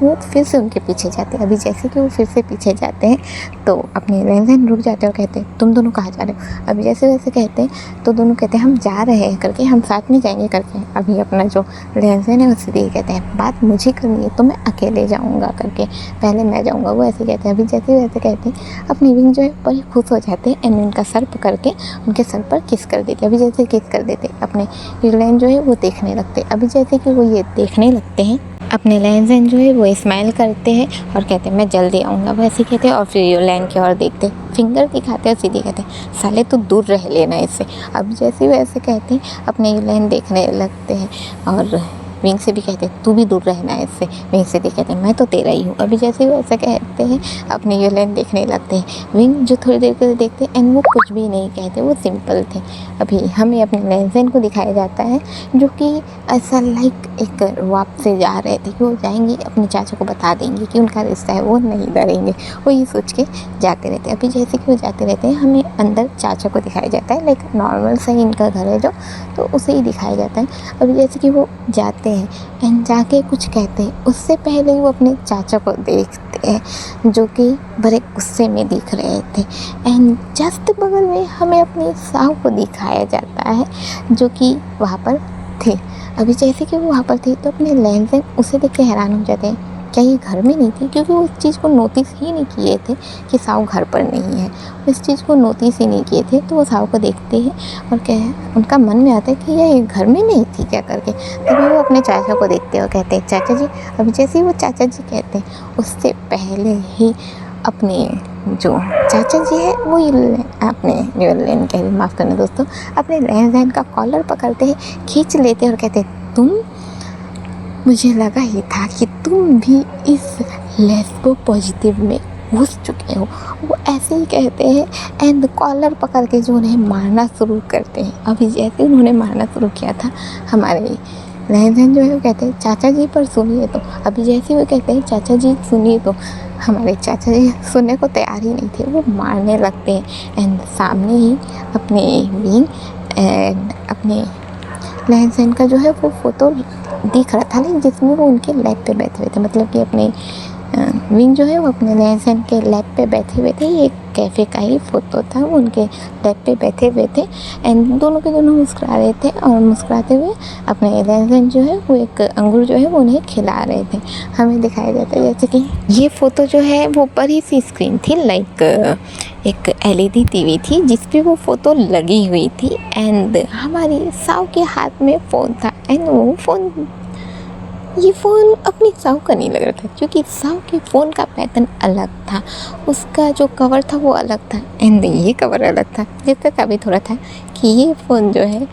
वो फिर से उनके पीछे जाते हैं। अभी जैसे कि वो फिर से पीछे जाते हैं तो अपने लेंसन रुक जाते हैं और कहते हैं तुम दोनों कहाँ जा रहे हो। अभी जैसे वैसे कहते हैं तो दोनों कहते हैं हम जा रहे हैं करके, हम साथ में जाएंगे करके। अभी अपना जो लेंसन है उससे ये कहते हैं बात मुझे करनी है तो मैं अकेले जाऊँगा करके, पहले मैं जाऊँगा, वो ऐसे कहते हैं। अभी जैसे वैसे कहते हैं अपनी विंग जो है बड़े खुश हो जाते हैं एंड उनका सर करके उनके सर पर किस कर देते। अभी जैसे किस कर देते अपने यूलेन जो है वो देखने लगते। अभी जैसे कि वो ये देखने लगते हैं अपने लेंसन जो है वो स्माइल करते हैं और कहते हैं मैं जल्दी आऊँगा, वैसे कहते हैं और फिर यूलेन की ओर देखते फिंगर दिखाते और सीधे कहते हैं साले तू दूर रह लेना इससे। अब जैसे वैसे कहते हैं अपने यूलेन देखने लगते हैं और विंग से भी कहते हैं तू भी दूर रहना है इससे। विंग से भी कहते हैं मैं तो तेरा ही हूँ। अभी जैसे वो ऐसा कहते हैं अपने यूलेन देखने लगते हैं। विंग जो थोड़ी देर के लिए देखते हैं एंड वो कुछ भी नहीं कहते, वो सिंपल थे। अभी हमें अपने लेंसन को दिखाया जाता है जो कि ऐसा लाइक एक वाप से जा रहे थे कि वो जाएंगे अपने चाचा को बता देंगे कि उनका रिश्ता है, वो नहीं डरेंगे, वो ये सोच के जाते रहते हैं। अभी जैसे कि वो जाते रहते हैं हमें अंदर चाचा को दिखाया जाता है, लाइक नॉर्मल सा ही इनका घर है जो, तो उसे ही दिखाया जाता है। अभी जैसे कि वो जाते हैं एंड जाके कुछ कहते हैं, उससे पहले वो अपने चाचा को देखते हैं जो कि बड़े गुस्से में दिख रहे थे एंड जस्ट बगल में हमें अपनी साहू को दिखाया जाता है जो कि वहाँ पर थे। अभी जैसे कि वो वहाँ पर थे तो अपने लेंसन उसे देख के हैरान हो जाते हैं क्या ये घर में नहीं थी, क्योंकि वो इस चीज़ को नोटिस ही नहीं किए थे कि साहू घर पर नहीं है। वो इस चीज़ को नोटिस ही नहीं किए थे तो वो साहू को देखते हैं और क्या उनका मन में आता है कि ये घर में नहीं थी क्या करके। तभी वो अपने चाचा को देखते हैं और कहते हैं चाचा जी। अभी जैसे ही वो चाचा जी कहते हैं उससे पहले ही अपने जो चाचा जी है वो अपने यूलेन कह माफ़ करना दोस्तों, अपने लेंसन का कॉलर पकड़ते हैं, खींच लेते हैं और कहते हैं तुम, मुझे लगा ही था कि तुम भी इस लेस्बो पॉजिटिव में घुस चुके हो। वो ऐसे ही कहते हैं एंड कॉलर पकड़ के जो उन्हें मारना शुरू करते हैं। अभी जैसे उन्होंने मारना शुरू किया था हमारे लेंसन जो है वो कहते हैं चाचा जी पर सुनिए तो। अभी जैसे वो कहते हैं चाचा जी सुनिए तो हमारे चाचा जी सुनने को तैयार ही नहीं थे, वो मारने लगते हैं एंड सामने ही अपने विंग एंड अपने लेंसन का जो है वो फ़ोटो दिख रहा था, लेकिन जिसमें वो उनके लैब पे बैठे हुए थे, मतलब कि अपने विंग जो है वो अपने लेंसन के लैब पे बैठे हुए थे। ये कैफ़े का ही फ़ोटो था, वो उनके लैब पे बैठे हुए थे एंड दोनों के दोनों मुस्कुरा रहे थे और मुस्कुराते हुए अपने लेंसन जो है वो एक अंगूर जो है वो उन्हें खिला रहे थे। हमें दिखाया जाता है जैसे कि ये फ़ोटो जो है वो बड़ी सी स्क्रीन थी, लाइक एक LED TV थी जिस पे वो फ़ोटो लगी हुई थी एंड हमारी साहू के हाथ में फ़ोन था एंड वो ये फ़ोन अपनी साहू का नहीं लग रहा था क्योंकि साहू के फ़ोन का पैटर्न अलग था, उसका जो कवर था वो अलग था एंड ये कवर अलग था, जिससे साबित हो रहा था कि ये फ़ोन जो है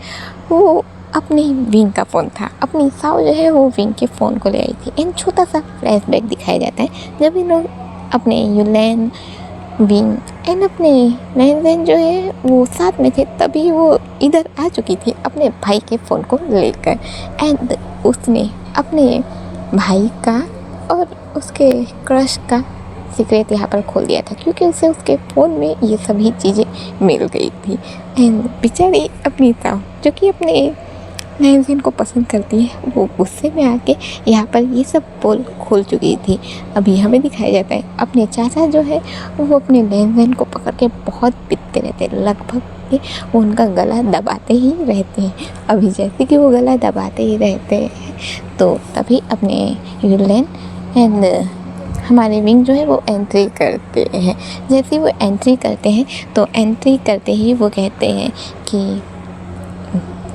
वो अपनी विंग का फ़ोन था। अपनी साहू जो है वो विंग के फ़ोन को ले आई थी एंड छोटा सा फ्लैशबैक दिखाया जाता है जब इन लोग अपने यूलेन विंग एंड अपने लेंसन जो है वो साथ में थे, तभी वो इधर आ चुकी थी अपने भाई के फ़ोन को लेकर एंड उसने अपने भाई का और उसके क्रश का सीक्रेट यहाँ पर खोल दिया था, क्योंकि उसे उसके फ़ोन में ये सभी चीज़ें मिल गई थी। एंड बेचारी अपनी ताऊ जो कि अपने नैन्ज़िन को पसंद करती है, वो गुस्से में आके यहाँ पर ये सब पोल खोल चुकी थी। अभी हमें दिखाया जाता है अपने चाचा जो है वो अपने नैन्ज़िन को पकड़ के बहुत पीटते रहते हैं, लगभग कि वो उनका गला दबाते ही रहते हैं। अभी जैसे कि वो गला दबाते ही रहते हैं तो तभी अपने यूलेन एंड हमारे विंग जो है वो एंट्री करते हैं। जैसे वो एंट्री करते हैं तो एंट्री करते ही वो कहते हैं कि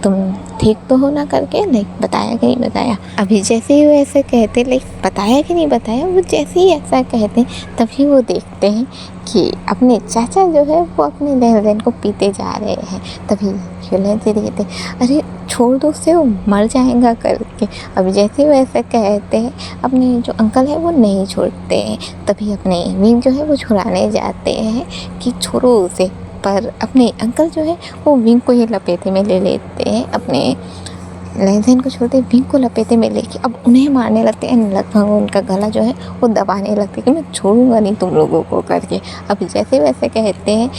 तुम ठीक तो हो ना, करके लाइक बताया कि नहीं बताया। अभी जैसे ही वो ऐसे कहते लाइक बताया कि नहीं बताया, वो जैसे ही ऐसा कहते तभी वो देखते हैं कि अपने चाचा जो है वो अपने नैन्ज़िन को पीते जा रहे हैं। तभी यूलेन से कहते अरे छोड़ दो उसे, वो मर जाएगा करके। अभी जैसे वो ऐसे कहते हैं अपने जो अंकल है वो नहीं छोड़ते हैं। तभी अपने विंग जो है वो छुड़ाने जाते हैं कि छोड़ो उसे, पर अपने अंकल जो है वो विंग को ही लपेटे में ले लेते हैं। अपने नैन्ज़िन को छोड़ते विंग को लपेटे में लेके अब उन्हें मारने लगते हैं। लगभग उनका गला जो है वो दबाने लगते कि मैं छोड़ूंगा नहीं तुम लोगों को करके। अब जैसे वैसे कहते हैं,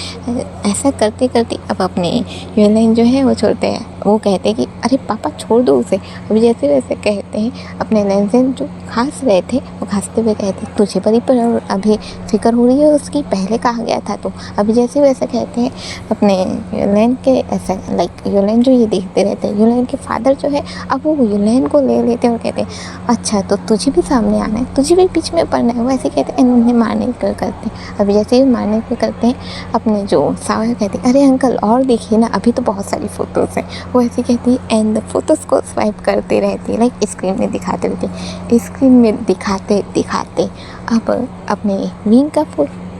ऐसा करते करते अब अपने यूलेन जो है वो छोड़ते हैं। वो कहते हैं कि अरे पापा छोड़ दो उसे। अभी जैसे वैसे कहते हैं अपने नैन्ज़िन जो खांस रहे थे वो खांसते हुए कहते तुझे बड़ी पर अभी फिक्र हो रही है उसकी, पहले कहा गया था तो। अभी जैसे वैसे कहते हैं अपने यूलेन के ऐसा लाइक यूलेन जो ये देखते रहते हैं, यूलेन के फादर जो है अब वो यूलेन को ले लेते हैं और कहते हैं अच्छा तो तुझे भी सामने आना है, तुझे भी बीच में पड़ना है। वो ऐसे कहते हैं उन्हें मारने को करते हैं। अभी जैसे ही मारने को करते हैं अपने जो सावर कहते हैं अरे अंकल और देखिए ना, अभी तो बहुत सारी फ़ोटोज़ हैं। वो ऐसे कहती है एंड फ़ोटोज़ को स्वाइप करते रहती है, लाइक स्क्रीन में दिखाते रहते, स्क्रीन में दिखाते दिखाते अब अपने विंग का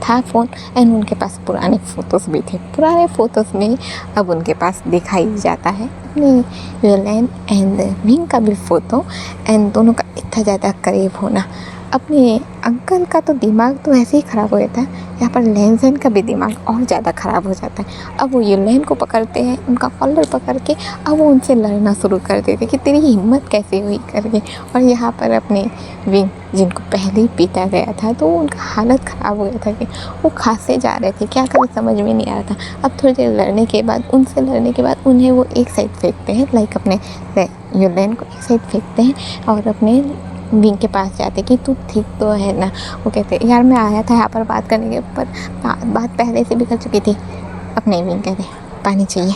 था फ़ोन एंड उनके पास पुराने फ़ोटोज़ भी थे। पुराने फ़ोटोज़ में अब उनके पास दिखाई जाता है अपनी यूलेन एंड विंग का भी फ़ोटो एंड दोनों का इतना ज़्यादा करीब होना। अपने अंकल का तो दिमाग तो ऐसे ही ख़राब हो जाता है, यहाँ पर नैन्ज़िन का भी दिमाग और ज़्यादा ख़राब हो जाता है। अब वो यूलेन को पकड़ते हैं, उनका कॉलर पकड़ के अब वो उनसे लड़ना शुरू कर देते कि तेरी हिम्मत कैसे हुई करके। और यहाँ पर अपने विंग जिनको पहले ही पीटा गया था तो उनका हालत ख़राब हो गया था कि वो खांसे जा रहे थे, क्या करें समझ में नहीं आ रहा था। अब थोड़ी देर लड़ने के बाद उनसे लड़ने के बाद उन्हें वो एक साइड फेंकते हैं, लाइक अपने यूलेन को एक साइड फेंकते हैं और अपने विंग के पास जाते कि तू ठीक तो है ना। वो कहते यार मैं आया था यहाँ पर बात करने के, पर बात पहले से भी कर चुकी थी। अपने विंग कहते पानी चाहिए।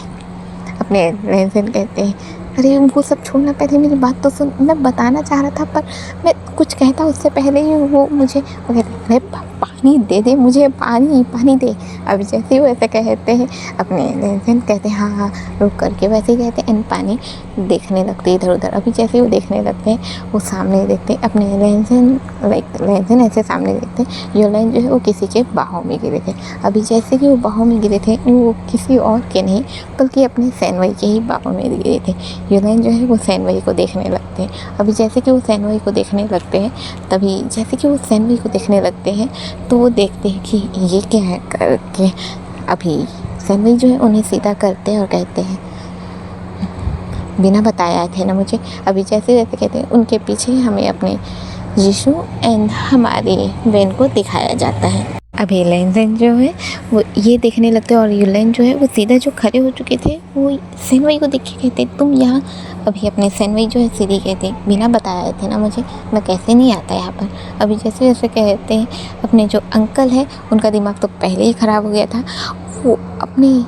अपने नैन्ज़िन कहते हैं अरे वो सब छोड़ना, पहले मेरी बात तो सुन, मैं बताना चाह रहा था पर मैं कुछ कहता उससे पहले ही वो मुझे वो कहते अरे पानी दे दे मुझे, पानी दे। अभी जैसे वो ऐसे कहते हैं अपने नैन्ज़िन कहते हैं हाँ रुक करके, वैसे ही कहते हैं एंड पानी देखने लगते इधर उधर। अभी जैसे वो देखने लगते हैं वो सामने देखते हैं अपने नैन्ज़िन ऐसे सामने देखते हैं यूलेन जो है वो किसी के बाहों में गिरे थे। अभी जैसे कि वो बाहों में गिरे थे वो किसी और के नहीं बल्कि अपने सैनवई के ही बाहों में गिरे थे। यूलेन जो है वो सैनवई को देखने लगते हैं। अभी जैसे कि वो सैनवई को देखने लगते हैं तभी जैसे कि वो सैनवई को देखने लगते हैं तो वो देखते हैं कि ये क्या है करके। अभी सैनवई जो है उन्हें सीधा करते हैं और कहते हैं बिना बताए आए थे ना मुझे। अभी जैसे वैसे कहते हैं उनके पीछे हमें अपने यीशु एंड हमारे वेन को दिखाया जाता है। अभी नैन्ज़िन जो है वो ये देखने लगते हैं और यूलेन जो है वो सीधा जो खड़े हो चुके थे वो सैनवई को देख के कहते तुम यहाँ। अभी अपने सैनवई जो है सीधी कहते बिना बताए थे ना मुझे, मैं कैसे नहीं आता यहाँ पर। अभी जैसे जैसे कहते हैं अपने जो अंकल है उनका दिमाग तो पहले ही ख़राब हो गया था। वो अपने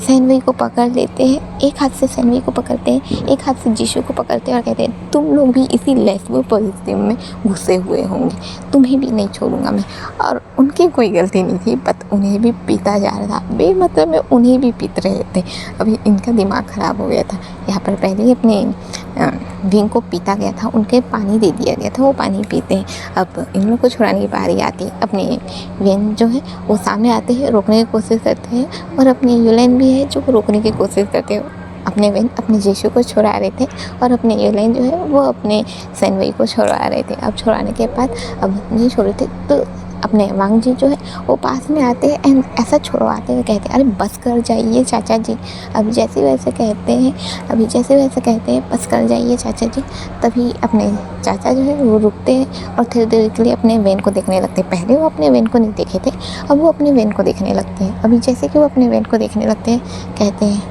सैनवई को पकड़ लेते हैं, एक हाथ से सैनवई को पकड़ते हैं, एक हाथ से यीशु को पकड़ते हैं और कहते हैं तुम लोग भी इसी लेस्बो पॉजिटिव में घुसे हुए होंगे, तुम्हें भी नहीं छोड़ूंगा मैं। और उनकी कोई गलती नहीं थी, बट उन्हें भी पीता जा रहा था, बेमतलब में उन्हें भी पीत रहे थे। अभी इनका दिमाग ख़राब हो गया था। यहाँ पर पहले ही अपने विंग को पीता गया था, उनके पानी दे दिया गया था, वो पानी पीते हैं। अब इन लोग को छुड़ाने की बारी आती है। अपने विंग जो है वो सामने आते हैं, रोकने की कोशिश करते हैं और अपने यूलेन भी है जो रोकने की कोशिश करते हैं। अपने विंग अपने यीशु को छुड़ा रहे थे और अपने यूलेन जो है वो अपने सैनवई को छुड़ा रहे थे। अब छुड़ाने के बाद अब नहीं छोड़ रहे थे तो अपने वांग जी जो है वो पास में आते हैं एंड ऐसा छुड़वाते हुए कहते हैं, अरे बस कर जाइए चाचा जी। अभी जैसे वैसे कहते हैं, बस कर जाइए चाचा जी। तभी अपने चाचा जो है वो रुकते हैं और थोड़ी देर के लिए अपने वैन को देखने लगते हैं। पहले वो अपने वैन को नहीं देखे थे, अब वो अपने वैन को देखने लगते हैं। अभी जैसे कि वो अपने वैन को देखने लगते हैं, कहते हैं,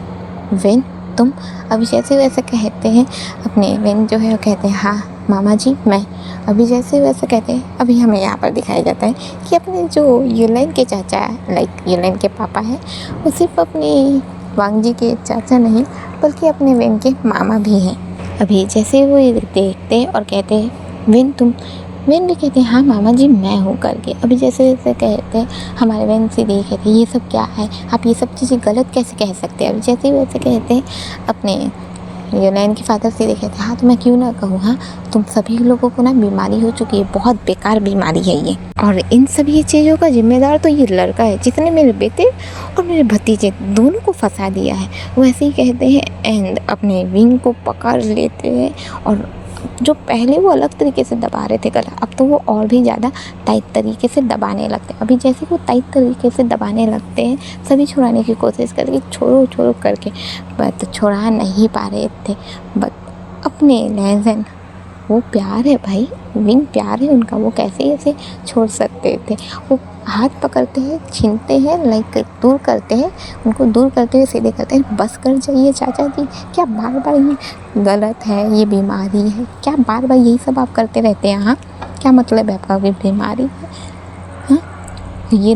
वैन तुम? अभी जैसे वैसे कहते हैं, अपने वैन जो है वो कहते हैं, हाँ मामा जी मैं। अभी जैसे वैसे कहते हैं, अभी हमें यहाँ पर दिखाया जाता है कि अपने जो यूलाइन के चाचा है, लाइक यूलाइन के पापा हैं, वो सिर्फ अपने वांग जी के चाचा नहीं बल्कि अपने वैन के मामा भी हैं। अभी जैसे वो ये देखते हैं और कहते हैं, वैन तुम? वैन भी कहते हैं, हाँ मामा जी मैं हूँ करके। अभी जैसे जैसे कहते हैं, हमारे वैन से कहते हैं, ये सब क्या है, आप ये सब चीज़ें गलत कैसे कह सकते हैं। अभी जैसे वैसे कहते हैं, अपने यूलाइन के फादर से कहते हैं, हाँ तो मैं क्यों ना कहूँ, हाँ तुम सभी लोगों को ना बीमारी हो चुकी है, बहुत बेकार बीमारी है ये, और इन सभी चीज़ों का जिम्मेदार तो ये लड़का है जिसने मेरे बेटे और मेरे भतीजे दोनों को फंसा दिया है। वैसे ही कहते हैं एंड अपने विंग को पकड़ लेते हैं और जो पहले वो अलग तरीके से दबा रहे थे गला, अब तो वो और भी ज़्यादा टाइट तरीके से दबाने लगते हैं। अभी जैसे वो टाइट तरीके से दबाने लगते हैं, सभी छुड़ाने की कोशिश करके छोड़ो छोड़ो करके, बट छुड़ा नहीं पा रहे थे। बट अपने लेजेंड, वो प्यार है भाई, विंग प्यार है उनका, वो कैसे ऐसे छोड़ सकते थे। वो हाथ पकड़ते हैं, छीनते हैं, लाइक दूर करते हैं, उनको दूर करते हुए सीधे करते हैं, बस कर जाइए चाचा जी। क्या बार बार ये गलत है, ये बीमारी है, क्या बार बार यही सब आप करते रहते हैं? हाँ क्या मतलब है आपका, भी बीमारी है? हाँ ये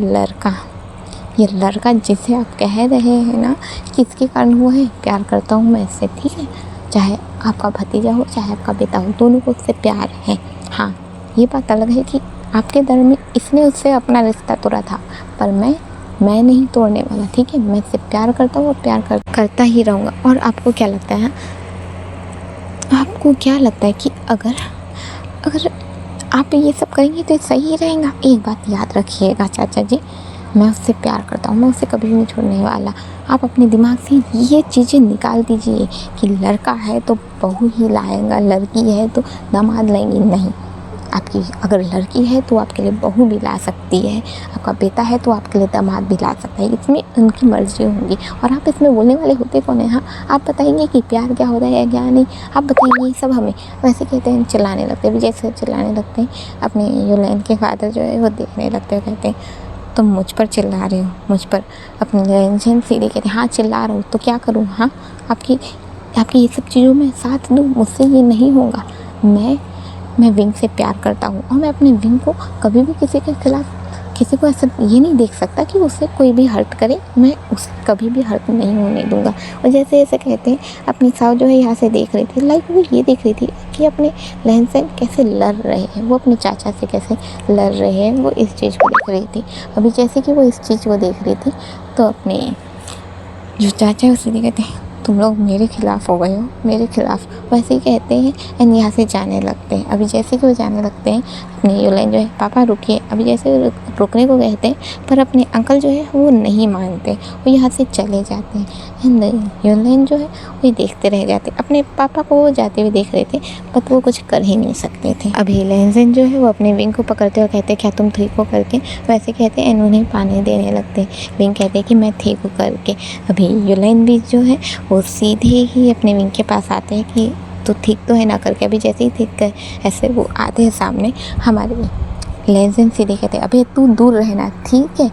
लड़का जिसे आप कह रहे हैं ना कि इसके कारण हुआ है, प्यार करता हूँ मैं इससे, ठीक है, चाहे आपका भतीजा हो चाहे आपका बेटा हो, दोनों को उससे प्यार है। हाँ ये बात अलग है कि आपके दर में इसने उससे अपना रिश्ता तोड़ा था, पर मैं नहीं तोड़ने वाला, ठीक है, मैं इससे प्यार करता हूँ और प्यार करता ही रहूँगा। और आपको क्या लगता है, आपको क्या लगता है कि अगर आप ये सब करेंगे तो सही ही रहेगा? एक बात याद रखिएगा चाचा जी, मैं उससे प्यार करता हूँ, मैं उसे कभी नहीं छोड़ने वाला। आप अपने दिमाग से ये चीज़ें निकाल दीजिए कि लड़का है तो बहू ही लाएगा, लड़की है तो दामाद लाएंगे, नहीं। आपकी अगर लड़की है तो आपके लिए बहू भी ला सकती है, आपका बेटा है तो आपके लिए दामाद भी ला सकता है, इसमें उनकी मर्जी होगी। और आप इसमें बोलने वाले होते कौन है? हाँ आप बताएंगे कि प्यार क्या होता है क्या नहीं, आप बताइए सब हमें। वैसे कहते हैं, चिल्लाने लगते हैं, जैसे चिल्लाने लगते हैं, अपने यूलाइन के फादर जो है वो देखने लगते हैं, कहते हैं तुम मुझ पर चिल्ला रहे हो, मुझ पर। अपने लेजेंड सीधे कहते हैं, हाँ चिल्ला रहा हूँ तो क्या करूँ, हाँ आपकी ये सब चीज़ों में साथ दूँ, मुझसे ये नहीं होगा। मैं विंग से प्यार करता हूँ और मैं अपने विंग को कभी भी किसी के खिलाफ, किसी को ऐसा ये नहीं देख सकता कि उससे कोई भी हर्ट करे, मैं उसे कभी भी हर्ट नहीं होने दूंगा। और जैसे ऐसे कहते हैं, अपनी साव जो है यहाँ से देख रही थी, लाइक वो ये देख रही थी कि अपने लेजेंड कैसे लड़ रहे हैं, वो अपने चाचा से कैसे लड़ रहे हैं, वो इस चीज़ को देख रही थी। अभी जैसे कि वो इस चीज़ को देख रही थी तो अपने जो चाचा है उसे कहते हैं, तुम लोग मेरे खिलाफ़ हो गए हो, मेरे खिलाफ़, वैसे ही कहते हैं एंड यहाँ से जाने लगते हैं। अभी जैसे कि वो जाने लगते हैं, अपने यूलाइन जो है, पापा रुकिए। अभी जैसे रुकने को कहते हैं पर अपने अंकल जो है वो नहीं मानते, वो यहाँ से चले जाते हैं एंड यूलाइन जो है वो देखते रह जाते। अपने पापा को वो जाते हुए देख रहे थे बट वो कुछ कर ही नहीं सकते थे। अभी लेजेंड जो है वो अपने विंग को पकड़ते हुए कहते हैं, क्या तुम ठीक हो करके, वैसे कहते हैं एंड उन्हें पानी देने लगते हैं। विंग कहते हैं कि मैं ठीक हूँ करके। अभी यूलाइन भी जो है वो सीधे ही अपने विंग के पास आते हैं कि तो ठीक तो है ना करके। अभी जैसे ही ठीक कर ऐसे वो आते हैं सामने, हमारे लेजेंड सीधे कहते हैं, अबे तू दूर रहना, ठीक है,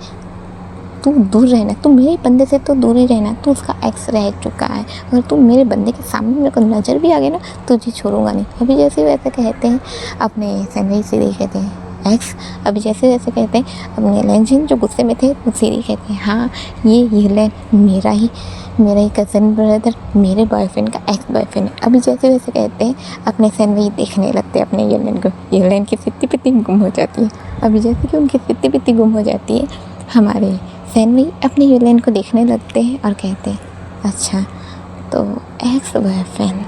तू दूर रहना, तू मेरे बंदे से तो दूर ही रहना, तू उसका एक्स रह चुका है, अगर तू मेरे बंदे के सामने मेरे को नज़र भी आ गया ना तुझे छोड़ूंगा नहीं। अभी जैसे वैसे कहते हैं, अपने सैनवी सीधे कहते हैं, एक्स। अभी जैसे जैसे कहते हैं, अपने लेजेंड जो गुस्से में थे वो सीधे कहते हैं, हाँ ये यूलाइन मेरा ही कज़न ब्रदर, मेरे बॉयफ्रेंड का एक्स बॉयफ्रेंड है। अभी जैसे वैसे कहते हैं, अपने सैनवी देखने लगते हैं अपने यूलाइन को, यूलाइन की सित्ती पित्ती गुम हो जाती है। अभी जैसे कि उनकी सित्ती पित्ती गुम हो जाती है, हमारे सैनवी अपने यूलाइन को देखने लगते हैं और कहते हैं, अच्छा तो एक्स बॉयफ्रेंड,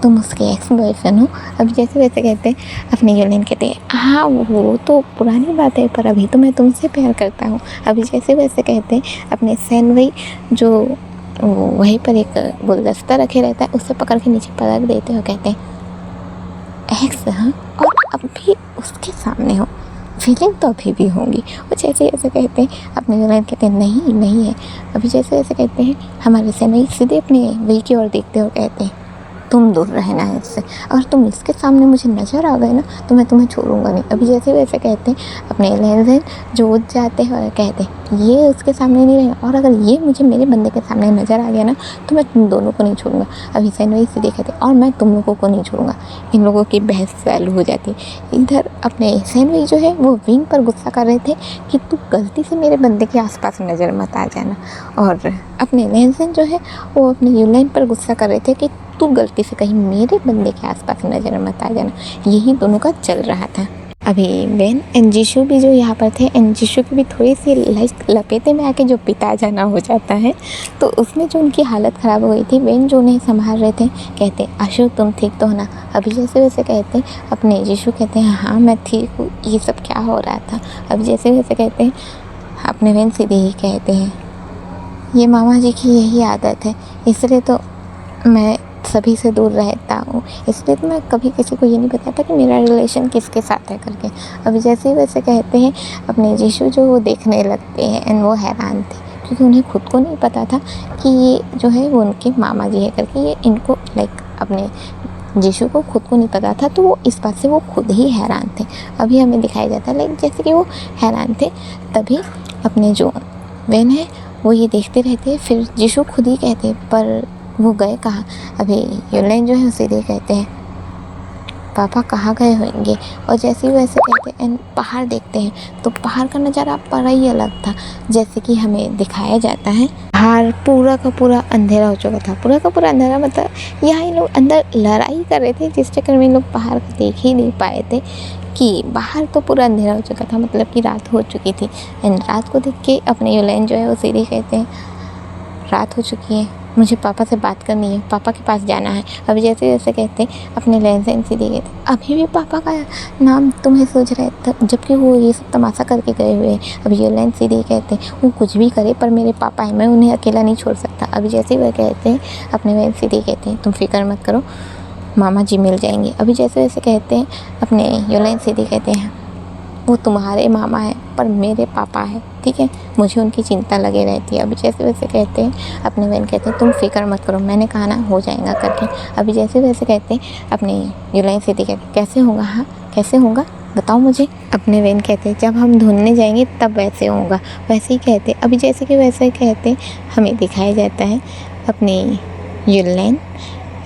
तुम उसके एक्स बॉयफ्रेंड हो। अभी जैसे वैसे कहते हैं, अपने यूलाइन कहते हैं, हाँ वो तो पुरानी बात है पर अभी तो मैं तुमसे प्यार करता हूँ। अभी जैसे वैसे कहते हैं, अपने सैनवी जो वहीं पर एक गुलदस्ता रखे रहता है उससे पकड़ के नीचे पटक देते हो, कहते हैं एक्स, हाँ और अब भी उसके सामने हो, फीलिंग तो अभी भी होंगी। वो जैसे ऐसे कहते हैं, अपने यूलाइन कहते हैं नहीं नहीं है। अभी जैसे ऐसे कहते हैं, हमारे सैनवी सीधे अपने वही की ओर देखते हो कहते हैं तुम दूर रहना है इससे, अगर तुम इसके सामने मुझे नज़र आ गए ना तो मैं तुम्हें छोड़ूंगा नहीं। अभी जैसे वैसे कहते हैं, अपने लेन जो उठ जाते हैं और कहते हैं ये उसके सामने नहीं रहेगा, और अगर ये मुझे मेरे बंदे के सामने नज़र आ गया ना तो मैं तुम दोनों को नहीं छोड़ूंगा। अभी सैनवी सीधे कहते हैं और मैं तुम लोगों को नहीं छोड़ूंगा। इन लोगों की बहस चालू हो जाती है। इधर अपने सैनवी जो है वो विंग पर गुस्सा कर रहे थे कि तू गलती से मेरे बंदे के आसपास नज़र मत आ जाना, और अपने लेंसन जो है वो अपने यूलाइन पर गुस्सा कर रहे थे कि तू गलती से कहीं मेरे बंदे के आसपास नज़र मत आ जाना। यही दोनों का चल रहा था। अभी बेन एंड जीशु भी जो यहाँ पर थे, एंड जीशु की भी थोड़ी सी लाइक लपेटे में आके जो पिता जाना हो जाता है, तो उसमें जो उनकी हालत ख़राब हो गई थी। बेन जो उन्हें संभाल रहे थे कहते आशु तुम ठीक तो हो ना। अभी जैसे वैसे कहते अपने जीशु कहते हैं हाँ मैं ठीक हूँ, ये सब क्या हो रहा था। अभी जैसे वैसे कहते हैं अपने बेन सीधे ही कहते हैं ये मामा जी की यही आदत है, इसलिए तो मैं सभी से दूर रहता हूँ, इसलिए तो मैं कभी किसी को ये नहीं बताता कि मेरा रिलेशन किसके साथ है करके। अभी जैसे ही वैसे कहते हैं अपने जीशु जो वो देखने लगते हैं एंड वो हैरान थे क्योंकि उन्हें खुद को नहीं पता था कि ये जो है वो उनके मामा जी है करके। ये इनको लाइक अपने जीशु को खुद को नहीं पता था, तो वो इस बात से वो खुद ही हैरान थे। अभी हमें दिखाया जाता है लाइक जैसे कि वो हैरान थे, तभी अपने जो वेन है वो ये देखते रहते। फिर जीशु खुद ही कहते पर वो गए कहाँ। अभी यूलाइन जो है उसे दे कहते हैं पापा कहाँ गए होंगे, और जैसे ही वैसे कहते हैं पहाड़ देखते हैं तो पहाड़ का नज़ारा बड़ा ही अलग था। जैसे कि हमें दिखाया जाता है पहाड़ पूरा का पूरा अंधेरा हो चुका था। पूरा का पूरा अंधेरा मतलब यहाँ ये लोग अंदर लड़ाई कर रहे थे, जिस चक्कर में लोग पहाड़ को देख ही नहीं पाए थे कि बाहर तो पूरा अंधेरा हो चुका था, मतलब कि रात हो चुकी थी। एंड रात को देख के अपने यूलाइन जो है वो सीधे कहते हैं रात हो चुकी है, मुझे पापा से बात करनी है, पापा के पास जाना है। अभी जैसे जैसे कहते अपने लेंसन सीधे कहते अभी भी पापा का नाम तुम्हें सोच रहे थे, जबकि वो ये सब तमाशा करके गए हुए हैं। अभी ये लेंस सीधे कहते वो कुछ भी करे पर मेरे पापा हैं, मैं उन्हें अकेला नहीं छोड़ सकता। अभी जैसे वह कहते हैं अपने लेंस सीधे कहते हैं तुम फिक्र मत करो, मामा जी मिल जाएंगे। अभी जैसे वैसे कहते हैं अपने यूलाइन सीधे कहते हैं वो तुम्हारे मामा हैं पर मेरे पापा हैं, ठीक है, मुझे उनकी चिंता लगे रहती है। अभी जैसे वैसे कहते हैं अपने बहन कहते हैं तुम फिक्र मत करो, मैंने कहा ना हो जाएगा करके। अभी जैसे वैसे कहते हैं अपने यूलाइन सीधे कहते कैसे होगा, हाँ कैसे होगा बताओ मुझे। अपने बहन कहते हैं जब हम ढूंढने जाएंगे तब वैसे होगा, वैसे ही कहते। अभी जैसे कि वैसे कहते हमें दिखाया जाता है अपने यूलाइन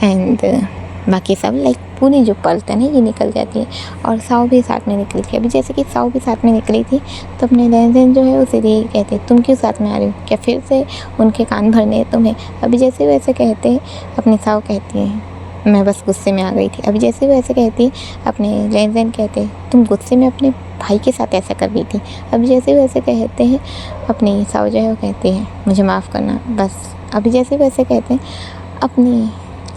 एंड बाकी सब लाइक पूरी जो पलटन है ये निकल जाती है, और साव भी साथ में निकली थी। अभी जैसे कि साव भी साथ में निकली थी तो अपने लेंसन जो है उसे यही कहते तुम क्यों साथ में आ रही हो, क्या फिर से उनके कान भरने हैं तुम्हें। अभी जैसे वैसे कहते हैं अपनी साव कहती है मैं बस गुस्से में आ गई थी। अभी जैसे वैसे कहती अपने लेंसन कहते तुम गुस्से में अपने भाई के साथ ऐसा कर रही थी। अभी जैसे वैसे कहते हैं अपनी साव जो है वो कहती है मुझे माफ़ करना बस। अभी जैसे वैसे कहते हैं अपनी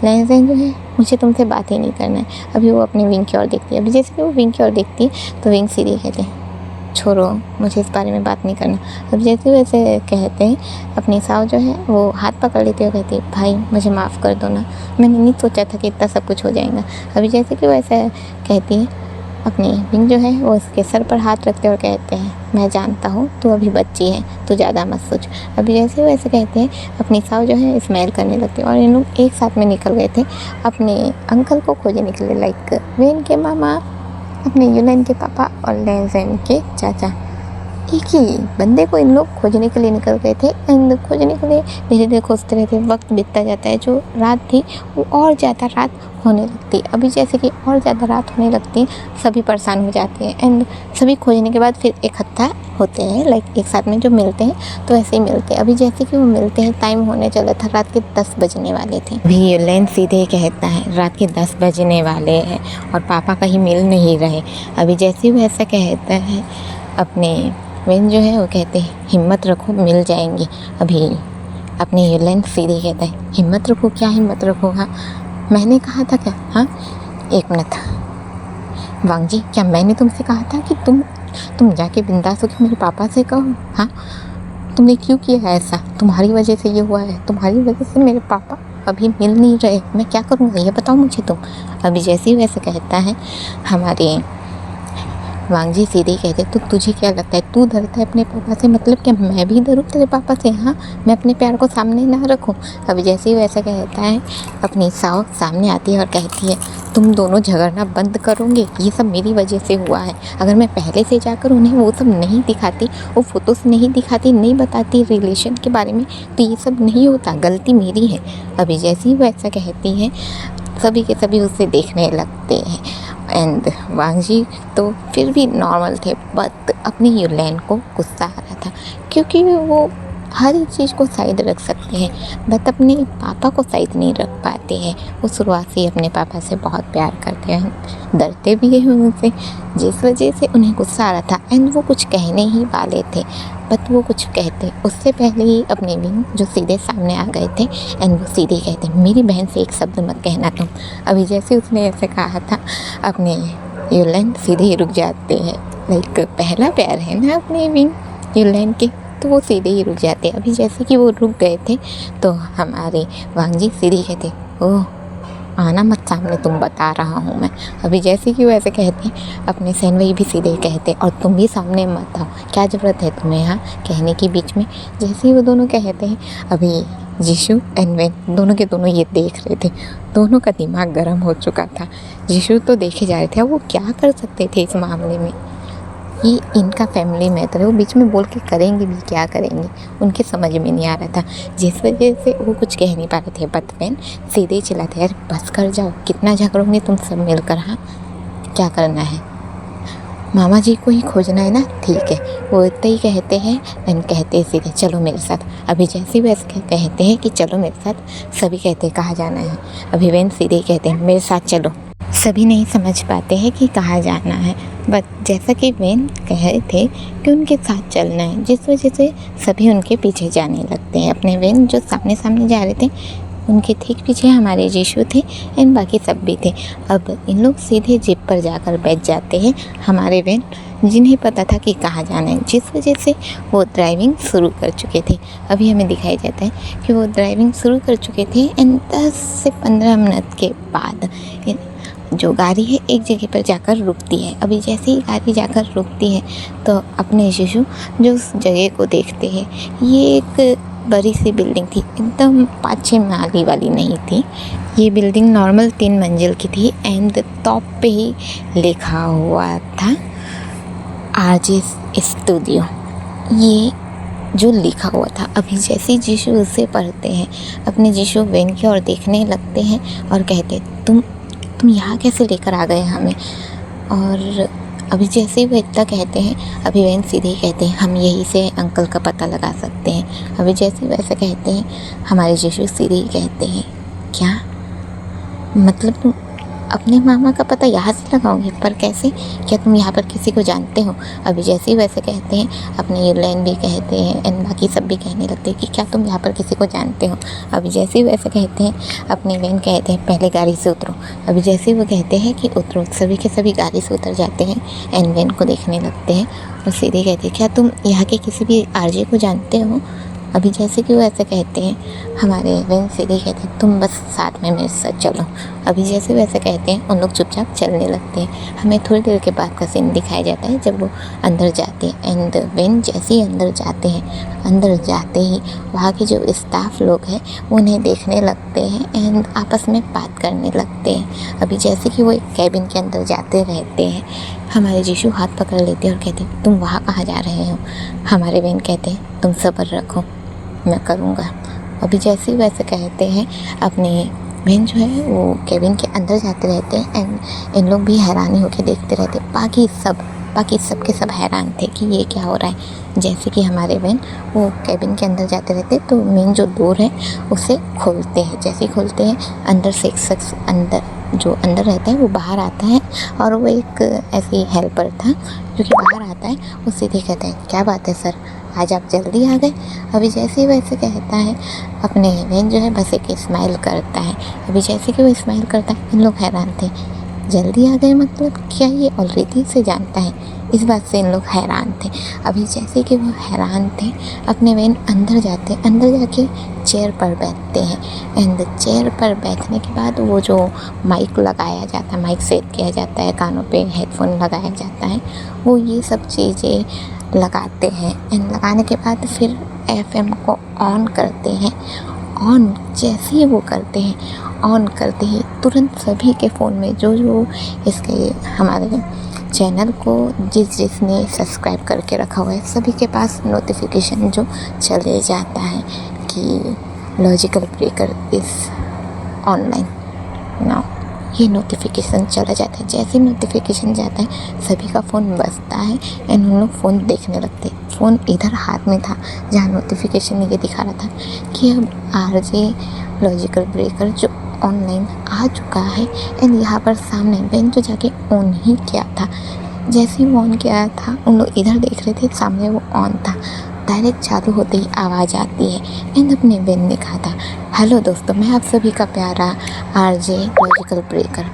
लेंसन जो है मुझे तुमसे बात ही नहीं करना है। अभी वो अपने विंग की ओर देखती है। अभी जैसे कि वो विंग की ओर देखती है तो विंग सीधे कहते हैं छोड़ो मुझे इस बारे में बात नहीं करना। अब जैसे वैसे कहते हैं अपनी साव जो है वो हाथ पकड़ लेती है और कहती है भाई मुझे माफ़ कर दो ना, मैंने नहीं सोचा था कि इतना सब कुछ हो जाएगा। अभी जैसे कि वैसे कहती है अपनी विंग जो है वो उसके सर पर हाथ रखते और कहते हैं मैं जानता हूँ तू अभी बच्ची है, तू ज़्यादा मत सोच। अभी जैसे वैसे कहते हैं अपनी साव जो है स्माइल करने लगती है, और इन लोग एक साथ में निकल गए थे अपने अंकल को खोजने के लिए, लाइक वेन के मामा, अपने यूलाइन के पापा और लेंसन के चाचा। एक ही बंदे को इन लोग खोजने के लिए निकल गए थे एंड खोजने के लिए धीरे धीरे खोजते रहते। वक्त बीतता जाता है, जो रात थी वो और ज़्यादा रात होने लगती। अभी जैसे कि और ज़्यादा रात होने लगती सभी परेशान हो जाते हैं एंड सभी खोजने के बाद फिर इकट्ठा होते हैं, लाइक एक साथ में जो मिलते हैं तो ऐसे ही मिलते हैं। अभी जैसे कि वो मिलते हैं टाइम होने चला था, रात के 10 बजने वाले थे। अभी यूलाइन सीधे कहता है रात के 10 बजने वाले हैं और पापा कहीं मिल नहीं रहे। अभी जैसे वो ऐसा कहता है अपने वेन जो है वो कहते हैं हिम्मत रखो मिल जाएंगे। अभी अपने यूलाइन सीधे कहता है हिम्मत रखो, क्या हिम्मत रखो, हाँ मैंने कहा था क्या, हाँ एक मिनट वांग जी, क्या मैंने तुमसे कहा था कि तुम जाके बिंदास होकर मेरे पापा से कहो, हाँ तुमने क्यों किया ऐसा, तुम्हारी वजह से ये हुआ है, तुम्हारी वजह से मेरे पापा अभी मिल नहीं रहे, मैं क्या करूँगा ये बताओ मुझे तुम। अभी जैसे ही वैसे कहता है हमारे वांग जी सीधे ही कहते, तो तुझे क्या लगता है तू डरता है अपने पापा से, मतलब क्या मैं भी डरूँ तेरे पापा से? हाँ, मैं अपने प्यार को सामने ना रखूँ? अभी जैसे ही वैसा कहता है, अपनी साव सामने आती है और कहती है, तुम दोनों झगड़ना बंद करोगे? ये सब मेरी वजह से हुआ है। अगर मैं पहले से जाकर उन्हें वो सब नहीं दिखाती, वो फ़ोटोज़ नहीं दिखाती, नहीं बताती रिलेशन के बारे में, तो ये सब नहीं होता। गलती मेरी है। अभी जैसे ही वैसा कहती है, सभी के सभी उसे देखने लगते हैं। एंड वांग जी तो फिर भी नॉर्मल थे, बट अपनी यूलैन को गुस्सा आ रहा था, क्योंकि वो हर एक चीज़ को साइड रख सकते हैं, बट अपने पापा को साइड नहीं रख पाते हैं। वो शुरुआत से ही अपने पापा से बहुत प्यार करते हैं, डरते भी हैं उनसे, जिस वजह से उन्हें गुस्सा आ रहा था। एंड वो कुछ कहने ही वाले थे, बट वो कुछ कहते उससे पहले ही अपने विंग जो सीधे सामने आ गए थे, एंड वो सीधे कहते, मेरी बहन से एक शब्द मत कहना तुम। अभी जैसे उसने ऐसे कहा था, अपने यूलैन सीधे ही रुक जाते हैं। लाइक पहला प्यार है ना अपने विंग यूलैन के, तो वो सीधे ही रुक जाते हैं। अभी जैसे कि वो रुक गए थे, तो हमारे वांग जी सीधे कहते, ओह आना मत सामने, तुम बता रहा हूँ मैं। अभी जैसे कि वो ऐसे कहते हैं, अपने सैनवई भी सीधे कहते, और तुम भी सामने मत आओ, क्या ज़रूरत है तुम्हें यहाँ कहने की बीच में। जैसे ही वो दोनों कहते हैं, अभी जीशु एंड वेन दोनों के दोनों ये देख रहे थे। दोनों का दिमाग गर्म हो चुका था। जीशु तो देखे जा रहे थे, अब वो क्या कर सकते थे इस मामले में। ये इनका फैमिली मैटर है, वो बीच में बोल के करेंगे भी क्या करेंगे, उनके समझ में नहीं आ रहा था, जिस वजह से वो कुछ कह नहीं पा रहे थे। बट वेन सीधे ही चिल्लाते, यार बस कर जाओ, कितना झगड़ोगे तुम सब मिलकर? हाँ, क्या करना है? मामा जी को ही खोजना है ना, ठीक है। वो इतना ही कहते हैं, एंड कहते हैं सीधे, चलो मेरे साथ। अभी जैसे वैसे कहते हैं कि चलो मेरे साथ, सभी कहते हैं कहाँ जाना है। अभी वेन सीधे ही कहते हैं, मेरे साथ चलो। सभी नहीं समझ पाते हैं कि कहाँ जाना है, बट जैसा कि वेन कह रहे थे कि उनके साथ चलना है, जिस वजह से सभी उनके पीछे जाने लगते हैं। अपने वेन जो सामने सामने जा रहे थे, उनके ठीक पीछे हमारे जीशु थे, एंड बाकी सब भी थे। अब इन लोग सीधे जीप पर जाकर बैठ जाते हैं, हमारे वेन जिन्हें पता था कि कहाँ जाना है, जिस वजह से वो ड्राइविंग शुरू कर चुके थे। अभी हमें दिखाई जाता है कि वो ड्राइविंग शुरू कर चुके थे, एंड 10 से 15 मिनट के बाद जो गाड़ी है एक जगह पर जाकर रुकती है। अभी जैसे ही गाड़ी जाकर रुकती है, तो अपने शिशु जो उस जगह को देखते हैं, ये एक बड़ी सी बिल्डिंग थी, एकदम 5-6 माली वाली नहीं थी। ये बिल्डिंग नॉर्मल 3 मंजिल की थी, एंड टॉप पे ही लिखा हुआ था आरजे स्टूडियो, ये जो लिखा हुआ था। अभी जैसे जीशु उसे पढ़ते हैं, अपने जीशु वेन की ओर देखने लगते हैं और कहते, तुम यहाँ कैसे लेकर आ गए हमें? और अभी जैसे ही वो इतना कहते हैं, अभी वेन सीधे ही कहते हैं, हम यहीं से अंकल का पता लगा सकते हैं। अभी जैसे वैसे कहते हैं, हमारे जीशु सीधे ही कहते हैं, क्या मतलब तुम अपने मामा का पता यहाँ से लगाओगे? पर कैसे? क्या तुम यहाँ पर किसी को जानते हो? अभी जैसे ही वैसे कहते हैं, अपने यूलैन भी कहते हैं, एंड बाकी सब भी कहने लगते हैं कि क्या तुम यहाँ पर किसी को जानते हो? अभी जैसे ही वैसे कहते हैं, अपने वेन कहते हैं, पहले गाड़ी से उतरो। अभी जैसे ही वो कहते हैं कि उतरो, सभी के सभी गाड़ी से उतर जाते हैं, एंड वेन को देखने लगते हैं और सीधे कहते हैं, क्या तुम यहाँ के किसी भी आरजे को जानते हो? अभी जैसे कि वो ऐसे कहते हैं, हमारे वेन सीधे कहते हैं, तुम बस साथ में मेरे साथ चलो। अभी जैसे वैसे कहते हैं, उन लोग चुपचाप चलने लगते हैं। हमें थोड़ी देर के बाद का सीन दिखाया जाता है, जब वो अंदर जाते हैं, एंड वेन जैसे ही अंदर जाते हैं, अंदर जाते ही वहाँ के जो स्टाफ लोग हैं उन्हें देखने लगते हैं, एंड आपस में बात करने लगते हैं। अभी जैसे कि वो एक कैबिन के अंदर जाते रहते हैं, हमारे जीशु हाथ पकड़ लेते हैं और कहते हैं, तुम वहाँ कहाँ जा रहे हो? हमारे वेन कहते हैं, तुम सब्र रखो, मैं करूँगा। अभी जैसे ही वैसे कहते हैं, अपने बहन जो है वो कैबिन के अंदर जाते रहते हैं, एंड इन लोग भी हैरानी होकर देखते रहते। बाकी सब के सब हैरान थे कि ये क्या हो रहा है। जैसे कि हमारे बहन वो कैबिन के अंदर जाते रहते, तो मेन जो डोर है उसे खोलते हैं। जैसे ही खोलते हैं, अंदर से एक शख्स जो अंदर रहता है वो बाहर आता है, और वो एक ऐसी हेल्पर था जो कि बाहर आता है। वो सीधे कहता है, क्या बात है सर, आज आप जल्दी आ गए? अभी जैसे ही वैसे कहता है, अपने बहन जो है बस एक स्माइल करता है। अभी जैसे कि वो स्माइल करता है, इन लोग हैरान थे, जल्दी आ गए मतलब क्या ये ऑलरेडी से जानता है? इस बात से इन लोग हैरान थे। अभी जैसे कि वो हैरान थे, अपने वैन अंदर जाके चेयर पर बैठते हैं। एंड चेयर पर बैठने के बाद वो जो माइक लगाया जाता है, माइक सेट किया जाता है, कानों पे हेडफोन लगाया जाता है, वो ये सब चीज़ें लगाते हैं। एंड लगाने के बाद फिर FM को ऑन करते हैं। ऑन जैसे ही वो करते हैं, ऑन करते ही तुरंत सभी के फ़ोन में जो इसके हमारे चैनल को जिसने सब्सक्राइब करके रखा हुआ है, सभी के पास नोटिफिकेशन जो चले जाता है कि logical breaker is online now. ये नोटिफिकेशन चला जाता है। जैसे ही नोटिफिकेशन जाता है, सभी का फ़ोन बजता है एंड उन लोग फ़ोन देखने लगते हैं। फ़ोन इधर हाथ में था जहाँ नोटिफिकेशन ये दिखा रहा था कि अब RJ लॉजिकल ब्रेकर जो ऑनलाइन आ चुका है। एंड यहाँ पर सामने बेन जो जाके ऑन ही किया था। जैसे ही ऑन किया था, उन लोग इधर देख रहे थे, सामने वो ऑन था। डायरेक्ट चालू होते ही आवाज़ आती है एंड अपने बेन ने कहा था, हेलो दोस्तों, मैं आप सभी का प्यारा RJ लॉजिकल ब्रेकर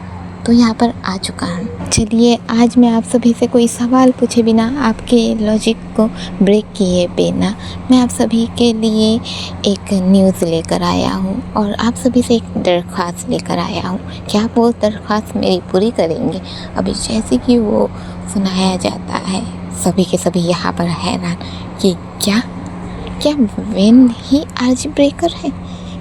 तो यहाँ पर आ चुका हूँ। चलिए आज मैं आप सभी से कोई सवाल पूछे बिना, आपके लॉजिक को ब्रेक किए बिना, मैं आप सभी के लिए एक न्यूज़ लेकर आया हूँ और आप सभी से एक दरख्वास्त लेकर आया हूँ। क्या आप वो दरख्वास्त मेरी पूरी करेंगे? अभी जैसे कि वो सुनाया जाता है, सभी के सभी यहाँ पर हैरान कि क्या वेन ही RJ ब्रेकर है?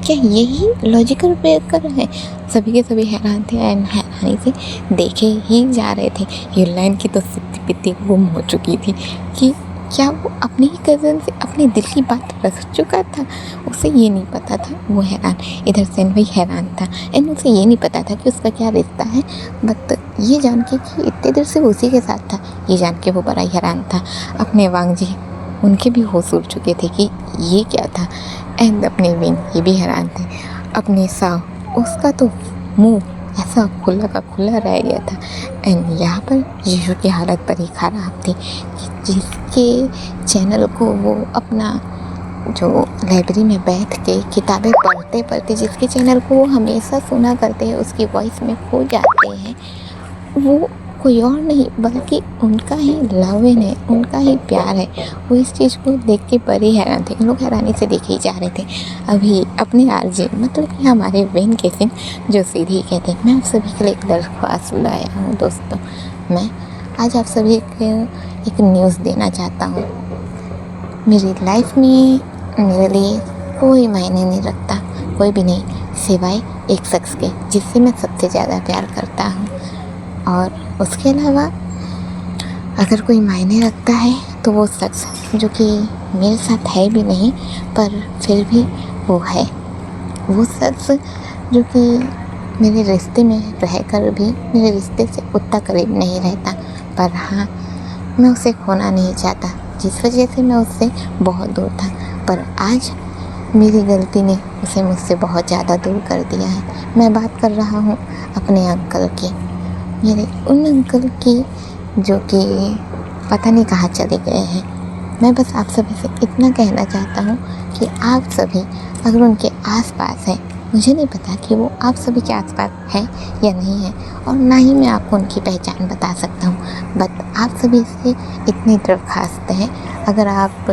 क्या यही लॉजिकल ब्रेकर है? सभी के सभी हैरान थे एंड हैरानी से देखे ही जा रहे थे। ये लाइन की तो सिद्धि पित्ती गुम हो चुकी थी कि क्या वो अपनी ही कज़न से अपने दिल की बात रख चुका था? उसे ये नहीं पता था। वो हैरान, इधर सेन भी हैरान था एंड उसे ये नहीं पता था कि उसका क्या रिश्ता है। बट ये जान के कि इतने देर से उसी के साथ था, ये जान के वो बड़ा ही हैरान था। अपने वांग जी उनके भी होश उड़ चुके थे कि ये क्या था। एंड अपने विन ये भी हैरान थे। अपने साव उसका तो मुंह ऐसा खुला का खुला रह गया था। एंड यहाँ पर जीशु की हालत बड़ी ख़राब थी कि जिसके चैनल को वो अपना जो लाइब्रेरी में बैठ के किताबें पढ़ते पढ़ते जिसके चैनल को वो हमेशा सुना करते हैं, उसकी वॉइस में खो जाते हैं, वो कोई और नहीं बल्कि उनका ही लव है, उनका ही प्यार है। वो इस चीज़ को देख के बड़े हैरान थे। लोग हैरानी से देखे ही जा रहे थे। अभी अपने RJ मतलब कि हमारे वेन के सिंह जो सीधी कहते हैं, मैं आप सभी के लिए एक दरख्वास्त लाया हूँ दोस्तों। मैं आज आप सभी को एक न्यूज़ देना चाहता हूँ। मेरी लाइफ में मेरे लिए कोई मायने नहीं रखता, कोई भी नहीं, सिवाय एक शख्स के जिससे मैं सबसे ज़्यादा प्यार करता हूँ। और उसके अलावा अगर कोई मायने रखता है तो वो शख्स जो कि मेरे साथ है भी नहीं पर फिर भी वो है, वो शख्स जो कि मेरे रिश्ते में रहकर भी मेरे रिश्ते से उतना करीब नहीं रहता। पर हाँ, मैं उसे खोना नहीं चाहता, जिस वजह से मैं उससे बहुत दूर था। पर आज मेरी गलती ने उसे मुझसे बहुत ज़्यादा दूर कर दिया है। मैं बात कर रहा हूँ अपने अंकल की, मेरे उन अंकल की जो कि पता नहीं कहाँ चले गए हैं। मैं बस आप सभी से इतना कहना चाहता हूँ कि आप सभी अगर उनके आसपास हैं, मुझे नहीं पता कि वो आप सभी के आसपास है या नहीं है, और ना ही मैं आपको उनकी पहचान बता सकता हूँ। बट आप सभी से इतनी दरख्वास्त है, अगर आप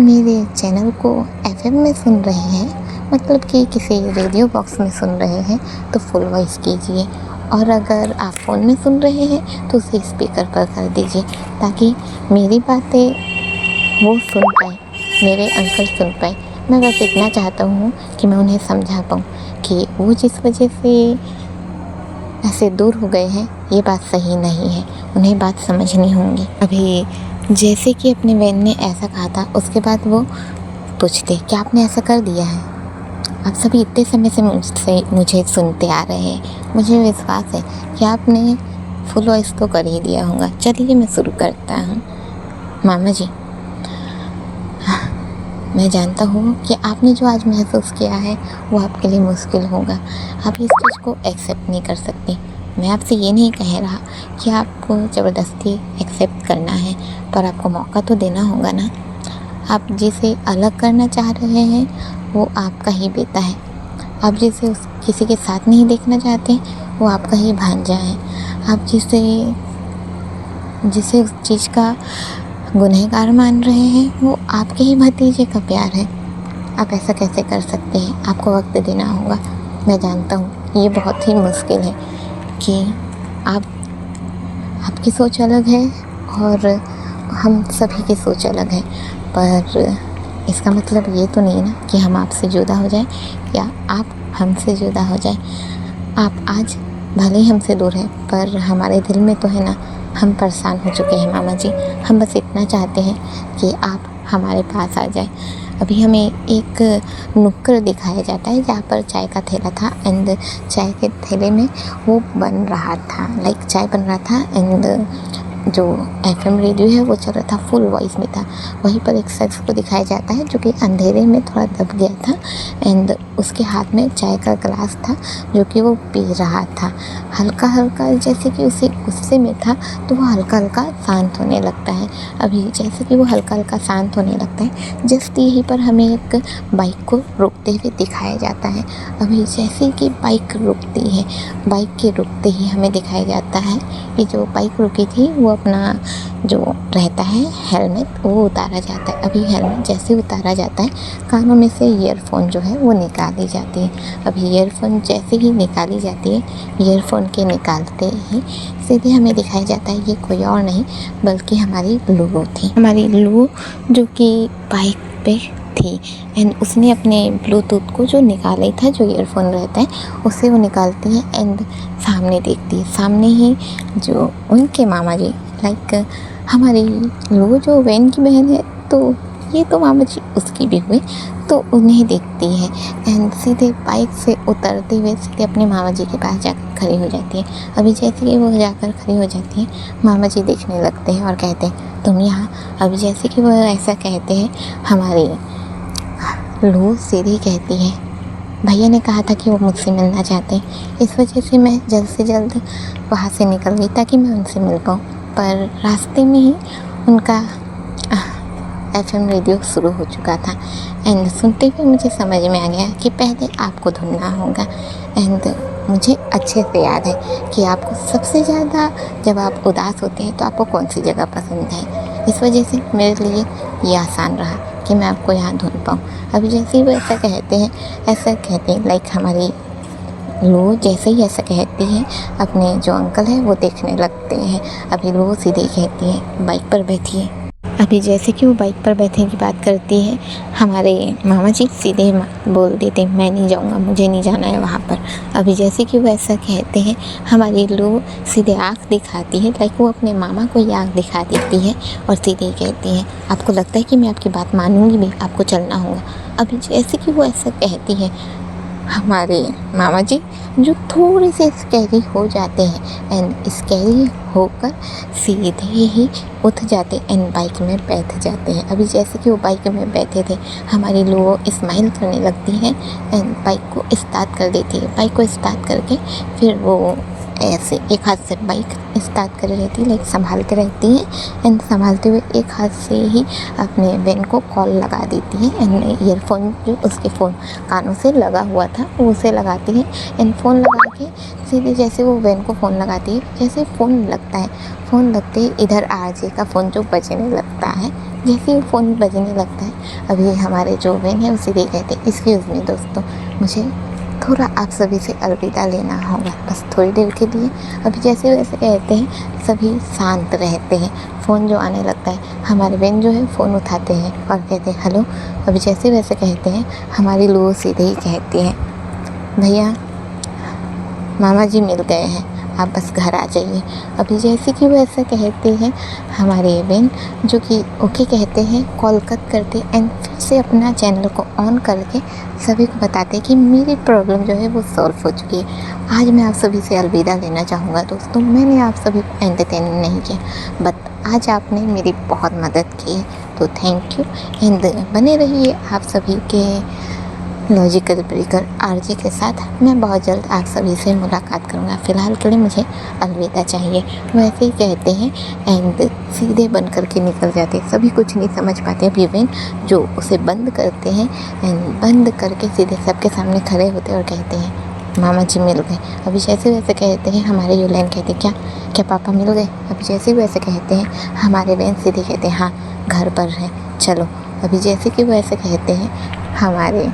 मेरे चैनल को FM में सुन रहे हैं, मतलब कि किसी रेडियो बॉक्स में सुन रहे हैं, तो फुल वॉइस कीजिए। और अगर आप फ़ोन में सुन रहे हैं तो उसे स्पीकर पर कर दीजिए, ताकि मेरी बातें वो सुन पाए, मेरे अंकल सुन पाए। मैं बस इतना चाहता हूँ कि मैं उन्हें समझा पाऊँ कि वो जिस वजह से ऐसे दूर हो गए हैं, ये बात सही नहीं है, उन्हें बात समझनी होंगी। अभी जैसे कि अपने बहन ने ऐसा कहा था, उसके बाद वो पूछते क्या आपने ऐसा कर दिया है? आप सभी इतने समय से मुझे सुनते आ रहे हैं, मुझे विश्वास है कि आपने फुल वॉइस तो कर ही दिया होगा। चलिए मैं शुरू करता हूँ। मामा जी, मैं जानता हूँ कि आपने जो आज महसूस किया है वो आपके लिए मुश्किल होगा, आप इस चीज़ को एक्सेप्ट नहीं कर सकती। मैं आपसे ये नहीं कह रहा कि आपको ज़बरदस्ती एक्सेप्ट करना है, पर आपको मौका तो देना होगा ना। आप जिसे अलग करना चाह रहे हैं वो आपका ही बेटा है। आप जिसे किसी के साथ नहीं देखना चाहते वो आपका ही भांजा है। आप जिसे उस चीज़ का गुनहगार मान रहे हैं वो आपके ही भतीजे का प्यार है। आप ऐसा कैसे कर सकते हैं? आपको वक्त देना होगा। मैं जानता हूँ ये बहुत ही मुश्किल है कि आपकी सोच अलग है और हम सभी की सोच अलग है, पर इसका मतलब ये तो नहीं ना कि हम आपसे जुदा हो जाएं या आप हमसे जुदा हो जाएं। आप आज भले ही हमसे दूर हैं पर हमारे दिल में तो है ना। हम परेशान हो चुके हैं मामा जी। हम बस इतना चाहते हैं कि आप हमारे पास आ जाए। अभी हमें एक नुक्कड़ दिखाया जाता है जहाँ पर चाय का ठेला था एंड चाय के ठेले में वो बन रहा था, लाइक चाय बन रहा था एंड जो एफएम रेडियो है वो चल रहा था, फुल वॉइस में था। वहीं पर एक शख्स को दिखाया जाता है जो कि अंधेरे में थोड़ा दब गया था एंड उसके हाथ में चाय का ग्लास था जो कि वो पी रहा था। हल्का हल्का जैसे कि उसे गुस्से में था तो वो हल्का हल्का शांत होने लगता है। अभी जैसे कि वो हल्का हल्का शांत होने लगता है, जस्ट यहीं पर हमें एक बाइक को रुकते हुए दिखाया जाता है। अभी जैसे कि बाइक रुकती है, बाइक के रुकते ही हमें दिखाया जाता है कि जो बाइक रुकी थी वो अपना जो रहता है हेलमेट वो उतारा जाता है। अभी हेलमेट जैसे उतारा जाता है, कानों में से ईयरफोन जो है वो निकाली जाती है। अभी ईयरफोन जैसे ही निकाली जाती है, ईयरफोन के निकालते ही सीधे हमें दिखाया जाता है ये कोई और नहीं बल्कि हमारी लूलू थी। हमारी लूलू जो कि बाइक पे थी एंड उसने अपने ब्लूटूथ को जो निकाला ही था, जो ईयरफोन रहता है उसे वो निकालती है एंड सामने देखती है। सामने ही जो उनके मामा जी, लाइक हमारी लूलू जो वैन की बहन है तो ये तो मामा जी उसकी भी हुई, तो उन्हें देखती है एंड सीधे बाइक से उतरते हुए सीधे अपने मामा जी के पास जाकर खड़ी हो जाती है। अभी जैसे कि वो जाकर खड़ी हो जाती है, मामा जी देखने लगते हैं और कहते हैं तुम यहाँ। अभी जैसे कि वो ऐसा कहते हैं, हमारी लू सीधी कहती है भैया ने कहा था कि वो मुझसे मिलना चाहते हैं, इस वजह से मैं जल्द से जल्द वहाँ से निकल गई ताकि मैं उनसे मिल पाऊँ। पर रास्ते में ही उनका एफएम रेडियो शुरू हो चुका था एंड सुनते हुए मुझे समझ में आ गया कि पहले आपको ढूंढना होगा। एंड मुझे अच्छे से याद है कि आपको सबसे ज़्यादा जब आप उदास होते हैं तो आपको कौन सी जगह पसंद है। इस वजह से मेरे लिए ये आसान रहा कि मैं आपको यहाँ ढूंढ पाऊँ। अभी जैसे ही वो ऐसा कहते हैं लाइक हमारी लू जैसे ही ऐसा कहती है, अपने जो अंकल हैं वो देखने लगते हैं। अभी लू सीधे कहती है बाइक पर बैठिए। अभी जैसे कि वो बाइक पर बैठने की बात करती है, हमारे मामा जी सीधे बोल देते हैं मैं नहीं जाऊँगा, मुझे नहीं जाना है वहाँ पर। अभी जैसे कि वो ऐसा कहते हैं, हमारी लू सीधे आँख दिखाती है, लाइक वो अपने मामा को ही आँख दिखा देती है और सीधे कहती है आपको लगता है कि मैं आपकी बात मानूंगी भी, आपको चलना होगा। अभी जैसे कि वो ऐसा कहती है, हमारे मामा जी जो थोड़े से स्कैरी हो जाते हैं एंड स्कैरी होकर सीधे ही उठ जाते एंड बाइक में बैठ जाते हैं। अभी जैसे कि वो बाइक में बैठे थे, हमारी लू स्माइल करने लगती है एंड बाइक को स्टार्ट कर देती है। बाइक को स्टार्ट करके फिर वो ऐसे एक हाथ से बाइक स्टार्ट कर रहती है, लाइक संभालते रहती है एंड संभालते हुए एक हाथ से ही अपने वैन को कॉल लगा देती है एंड ईयरफोन जो उसके फ़ोन कानों से लगा हुआ था वो उसे लगाती है एंड फ़ोन लगा के सीधे जैसे वो वैन को फ़ोन लगाती है, जैसे फ़ोन लगता है, फ़ोन लगते ही इधर आरजे का फ़ोन जो बजने लगता है, जैसे ही फ़ोन बजने लगता है अभी हमारे जो वैन है उसे कहते हैं एक्सक्यूज़ मी दोस्तों, मुझे थोड़ा आप सभी से अलविदा लेना होगा बस थोड़ी देर के लिए। अभी जैसे वैसे कहते हैं, सभी शांत रहते हैं। फ़ोन जो आने लगता है, हमारे बहन जो है फ़ोन उठाते हैं और कहते हैं हेलो। अभी जैसे वैसे कहते हैं, हमारी लू सीधे ही कहती है भैया मामा जी मिल गए हैं, आप बस घर आ जाइए। अभी जैसे कि वो ऐसा कहते हैं, हमारे बहन जो कि ओके कहते हैं, कॉल कट करते एंड फिर से अपना चैनल को ऑन करके सभी को बताते हैं कि मेरी प्रॉब्लम जो है वो सॉल्व हो चुकी है। आज मैं आप सभी से अलविदा लेना चाहूँगा दोस्तों। मैंने आप सभी को एंटरटेन नहीं किया बट आज आपने मेरी बहुत मदद की है, तो थैंक यू एंड बने रहिए आप सभी के लॉजिकल ब्रेकर आरजे के साथ। मैं बहुत जल्द आप सभी से मुलाकात करूँगा। फ़िलहाल के लिए मुझे अलविदा चाहिए, वैसे ही कहते हैं एंड सीधे बंद करके निकल जाते हैं। सभी कुछ नहीं समझ पाते। अभी वैन जो उसे बंद करते हैं एंड बंद करके सीधे सबके सामने खड़े होते और कहते हैं मामा जी मिल गए। अभी जैसे वैसे कहते हैं हमारे यूलाइन कहते क्या क्या पापा मिल गए। अभी जैसे वैसे कहते हैं हमारे वेन सीधे कहते हैं हाँ घर पर है चलो। अभी जैसे कि वो ऐसे कहते हैं हमारे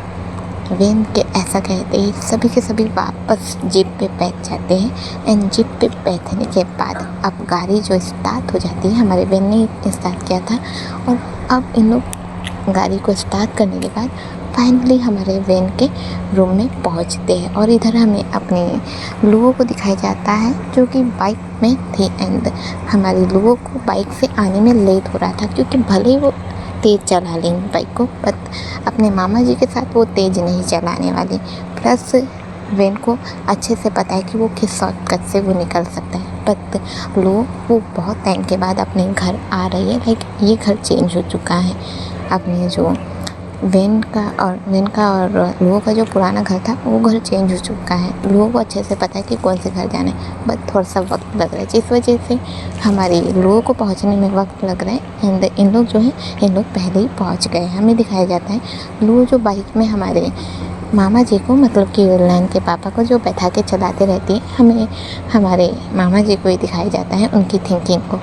वेन के ऐसा कहते ही सभी के सभी वापस जीप पे बैठ जाते हैं। एंड जीप पे बैठने के बाद अब गाड़ी जो स्टार्ट हो जाती है, हमारे वेन ने स्टार्ट किया था और अब इन लोग गाड़ी को स्टार्ट करने के बाद फाइनली हमारे वेन के रूम में पहुंचते हैं। और इधर हमें अपने लोगों को दिखाया जाता है जो कि बाइक में थे। एंड हमारे लोगों को बाइक से आने में लेट हो रहा था क्योंकि भले ही वो तेज़ चला लेंगे बाइक को, बट अपने मामा जी के साथ वो तेज़ नहीं चलाने वाली। प्लस वेन को अच्छे से पता है कि वो किस शॉर्टकट से वो निकल सकता है। बट लोग वो बहुत टाइम के बाद अपने घर आ रही है। लाइक ये घर चेंज हो चुका है। अपने जो वेन का और लोगों का जो पुराना घर था वो घर चेंज हो चुका है। लोगों को अच्छे से पता है कि कौन से घर जाना है, बट थोड़ा सा वक्त लग रहा है जिस वजह से हमारे लोगों को पहुंचने में वक्त लग रहा है। एंड इन लोग जो है इन लोग पहले ही पहुंच गए। हमें दिखाया जाता है लोग जो बाइक में हमारे मामा जी को मतलब कि यूलाइन के पापा को जो बैठा के चलाते रहती है, हमें हमारे मामा जी को ही दिखाया जाता है उनकी थिंकिंग को।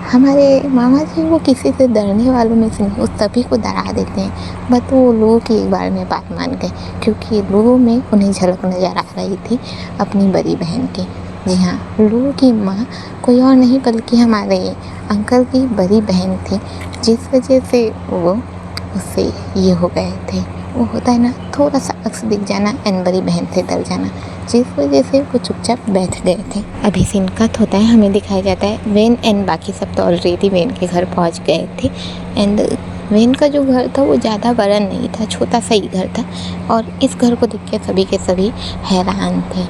हमारे मामा जी वो किसी से डरने वालों में से नहीं, वो सभी को डरा देते हैं। बट वो लोगों की एक बार में बात मान गए क्योंकि लोगों में उन्हें झलक नज़र आ रही थी अपनी बड़ी बहन की। जी हाँ, लोगों की माँ कोई और नहीं बल्कि हमारे अंकल की बड़ी बहन थी, जिस वजह से वो उससे ये हो गए थे। वो होता है ना थोड़ा सा अक्स दिख जाना एंड बड़ी बहन से डर जाना, जिस वजह से वो चुपचाप बैठ गए थे। अभी सीन कट होता है, हमें दिखाया जाता है वेन एंड बाकी सब तो ऑलरेडी वेन के घर पहुंच गए थे। एंड वेन का जो घर था वो ज़्यादा बड़ा नहीं था, छोटा सा ही घर था। और इस घर को देख के सभी हैरान थे।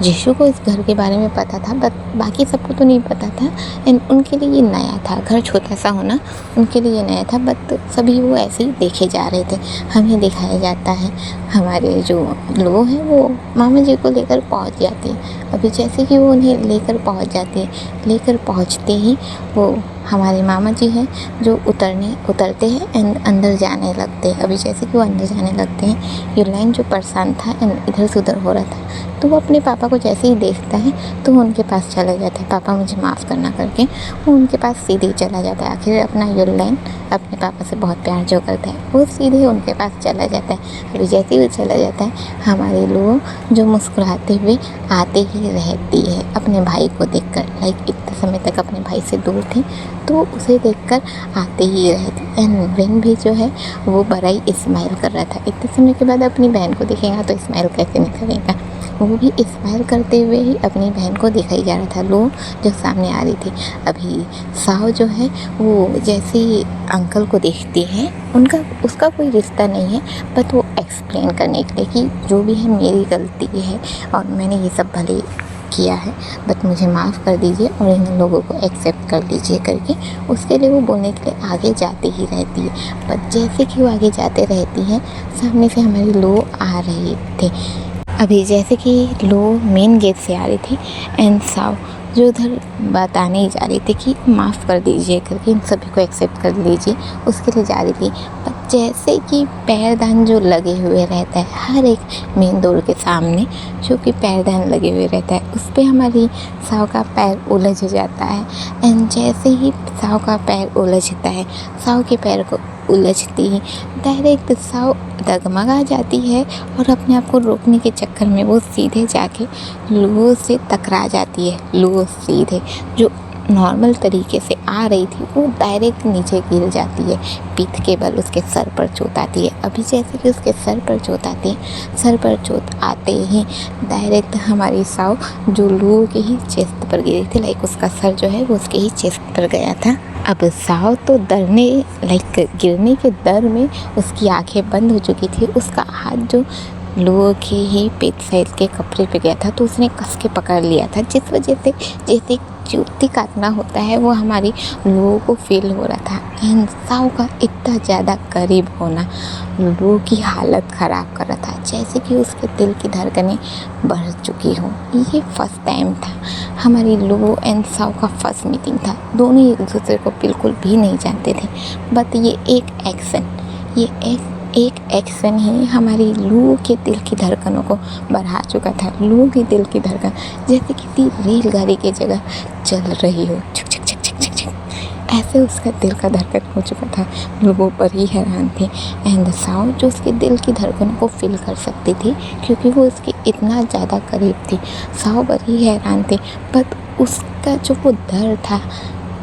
यीशु को इस घर के बारे में पता था बट बाकी सबको तो नहीं पता था। एंड उनके लिए ये नया था, घर छोटा सा होना उनके लिए नया था। बट सभी वो ऐसे ही देखे जा रहे थे। हमें दिखाया जाता है हमारे जो लोग हैं वो मामा जी को लेकर पहुंच जाते हैं। अभी जैसे कि वो उन्हें लेकर पहुंच जाते हैं, लेकर पहुंचते ही वो हमारे मामा जी हैं जो उतरते हैं एंड अंदर जाने लगते हैं। अभी जैसे कि वो अंदर जाने लगते हैं, यूलाइन जो परेशान था एंड इधर से उधर हो रहा था, तो वो अपने पापा को जैसे ही देखता है तो वो उनके पास चला जाता है। पापा मुझे माफ़ करना करके वो उनके पास सीधे ही चला जाता है। आखिर अपना यूलाइन अपने पापा से बहुत प्यार जो करता है वो सीधे उनके पास चला जाता है। अभी जैसे ही वो चला जाता है, हमारे लोग जो मुस्कुराते हुए आते ही रहती है अपने भाई को देखकर। लाइक इतने समय तक अपने भाई से दूर थी तो उसे देखकर आते ही रहती। एंड वेन भी जो है वो बड़ा ही स्माइल कर रहा था। इतने समय के बाद अपनी बहन को दिखेगा तो स्माइल कैसे नहीं करेगा। वो भी स्माइल करते हुए ही अपनी बहन को दिखाई जा रहा था, लो जो सामने आ रही थी। अभी साव जो है वो जैसे ही अंकल को देखती है, उसका कोई रिश्ता नहीं है, बट वो एक्सप्लेन करने के लिए कि जो भी है मेरी गलती है और मैंने ये सब भले किया है, बट मुझे माफ़ कर दीजिए और इन लोगों को एक्सेप्ट कर लीजिए करके उसके लिए वो बोलने के लिए आगे जाती ही रहती है। बट जैसे कि वो आगे जाते रहती है, सामने से हमारी लोग आ रहे थे। अभी जैसे कि लोग मेन गेट से आ रही थी एंड साव जो उधर बताने ही जा रही थी कि माफ़ कर दीजिए करके इन सभी को एक्सेप्ट कर लीजिए, उसके लिए जा रही थी। पर जैसे कि पैरदान जो लगे हुए रहता है हर एक मेन डोर के सामने, जो कि पैरदान लगे हुए रहता है, उस पर हमारी साव का पैर उलझ जाता है। एंड जैसे ही साव का पैर उलझता है, साव के पैर को उलझती ही डायरेक्ट साव डगमगा जाती है और अपने आप को रोकने के चक्कर में वो सीधे जाके लोगों से टकरा जाती है। लोगों सीधे जो नॉर्मल तरीके से आ रही थी वो डायरेक्ट नीचे गिर जाती है। पीठ के बल उसके सर पर चोट आती है। अभी जैसे कि उसके सर पर चोट आती है, सर पर चोट आते ही डायरेक्ट हमारी साव जो लोगों के ही चेस्ट पर गिरी थी, लाइक उसका सर जो है वो उसके ही चेस्ट पर गया था। अब साव तो डरने लाइक गिरने के डर में उसकी आंखें बंद हो चुकी थी। उसका हाथ जो लोगों के ही पेट साइड के कपड़े पे गया था तो उसने कस के पकड़ लिया था, जिस वजह से जैसे जूती काटना होता है वो हमारी लोगों को फील हो रहा था। एंड साव का इतना ज़्यादा करीब होना लोगों की हालत ख़राब कर रहा था, जैसे कि उसके दिल की धड़कनें बढ़ चुकी हो। ये फर्स्ट टाइम था हमारी लोगों एंड साव का फर्स्ट मीटिंग था। दोनों एक दूसरे को बिल्कुल भी नहीं जानते थे, बट ये एक एक एक्शन ही हमारी लू के दिल की धड़कनों को बढ़ा चुका था। लू के दिल की धड़कन जैसे किसी रेलगाड़ी की जगह चल रही हो, छक छक छक छक छक छक, ऐसे उसका दिल का धड़कन हो चुका था। लोगों पर ही हैरान थे। एंड साउ जो उसके दिल की धड़कन को फील कर सकती थी क्योंकि वो उसके इतना ज़्यादा करीब थी। साउ पर ही हैरान थे, बट उसका जो वो दर्द था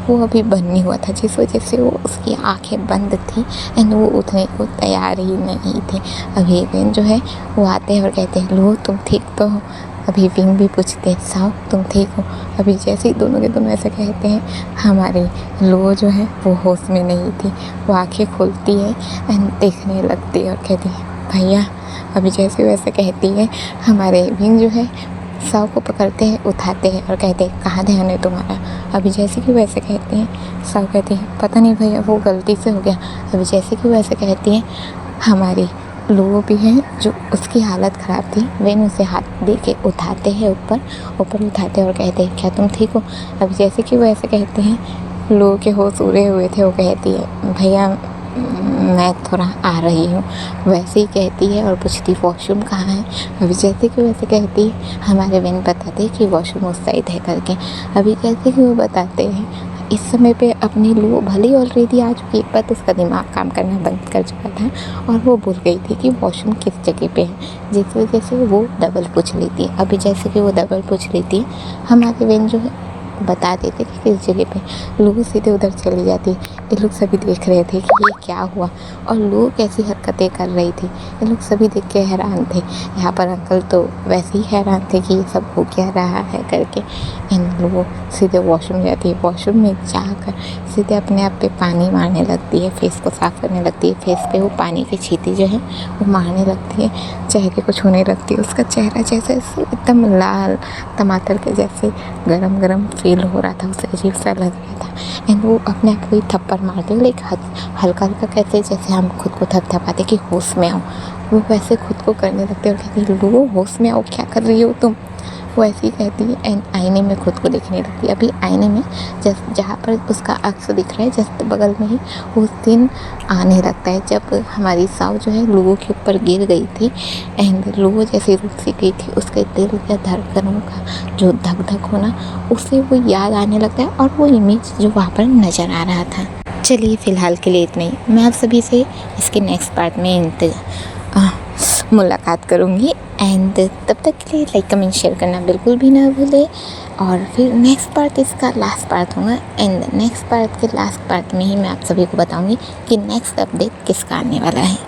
वो अभी बंद नहीं हुआ था, जिस वजह से वो उसकी आंखें बंद थी एंड वो उठने को तैयार ही नहीं थे। अभी विंग जो है वो आते हैं और कहते हैं लो तुम ठीक तो हो। अभी विंग भी पूछते हैं साउ तुम ठीक हो। अभी जैसे ही दोनों के दोनों ऐसे कहते हैं, हमारी लो जो है वो होश में नहीं थी। वो आंखें खोलती है एंड देखने लगती है और कहती है भैया। अभी जैसे वैसे कहती है, हमारे विंग जो है साउ को पकड़ते हैं, उठाते हैं और कहते हैं कहाँ ध्यान है तुम्हारा। अभी जैसे कि वैसे कहते हैं, साउ कहती है पता नहीं भैया वो गलती से हो गया। अभी जैसे कि वैसे कहती हैं, हमारी लो भी है जो उसकी हालत ख़राब थी, वे उसे हाथ दे के उठाते हैं, ऊपर उठाते हैं और कहते हैं क्या तुम ठीक हो। अभी जैसे कि वैसे कहते हैं, लो के होश उड़े हुए थे, वो कहती है भैया मैं थोड़ा आ रही हूँ। वैसे ही कहती है और पूछती वॉशरूम कहाँ है। अभी जैसे कि वैसे कहती है, हमारे विन बताते हैं कि वॉशरूम उस साइड है करके। अभी जैसे कि वो बताते हैं, इस समय पे अपनी लू भले ही ऑलरेडी आ चुकी है, बट उसका दिमाग काम करना बंद कर चुका था और वो भूल गई थी कि वॉशरूम किस जगह पे है, जिस वजह से वो डबल पूछ लेती है। अभी जैसे कि वो डबल पूछ लेती है, हमारे विन जो है बता देते कि किस जगह पे। लू सीधे उधर चली जाती। ये लोग सभी देख रहे थे कि ये क्या हुआ और लू कैसी हरकतें कर रही थी। ये लोग सभी देख के हैरान थे। यहाँ पर अंकल तो वैसे ही हैरान थे कि ये सब हो क्या रहा है करके। इन लोगों सीधे वॉशरूम जाती है। वॉशरूम में जाकर सीधे अपने आप पे पानी मारने लगती है, फेस को साफ़ करने लगती है। फेस पे वो पानी की छींटी जो है वो मारने लगती है, चेहरे को छूने लगती है। उसका चेहरा जैसे एकदम लाल टमाटर के जैसे गरम गरम फील हो रहा था, उसे अजीब सा लग रहा था। एंड वो अपने आप को ही थप्पड़ मारती है, लाइक हल्का हल्का कैसे जैसे हम खुद को थपथपाते कि होश में आओ, वो वैसे खुद को करने लगते और कहती लो होश में आओ, क्या कर रही हो तुम। वो ऐसे ही कहती है एंड आईने में खुद को देखने लगती है। अभी आईने में जस्ट जहाँ पर उसका अक्स दिख रहा है जस्ट बगल में ही वो दिन आने लगता है, जब हमारी साउ जो है लूगो के ऊपर गिर गई थी एंड लूगो जैसे रुक सी गई थी, उसके दिल या धड़कनों का जो धक धक होना उसे वो याद आने लगता है और वो इमेज जो वहाँ पर नज़र आ रहा था। चलिए फ़िलहाल के लिए इतना ही। मैं आप सभी से इसके नेक्स्ट पार्ट में मुलाकात करूँगी एंड तब तक के लिए लाइक कमेंट शेयर करना बिल्कुल भी ना भूलें। और फिर नेक्स्ट पार्ट इसका लास्ट पार्ट होगा एंड नेक्स्ट पार्ट के लास्ट पार्ट में ही मैं आप सभी को बताऊँगी कि नेक्स्ट अपडेट किसका आने वाला है।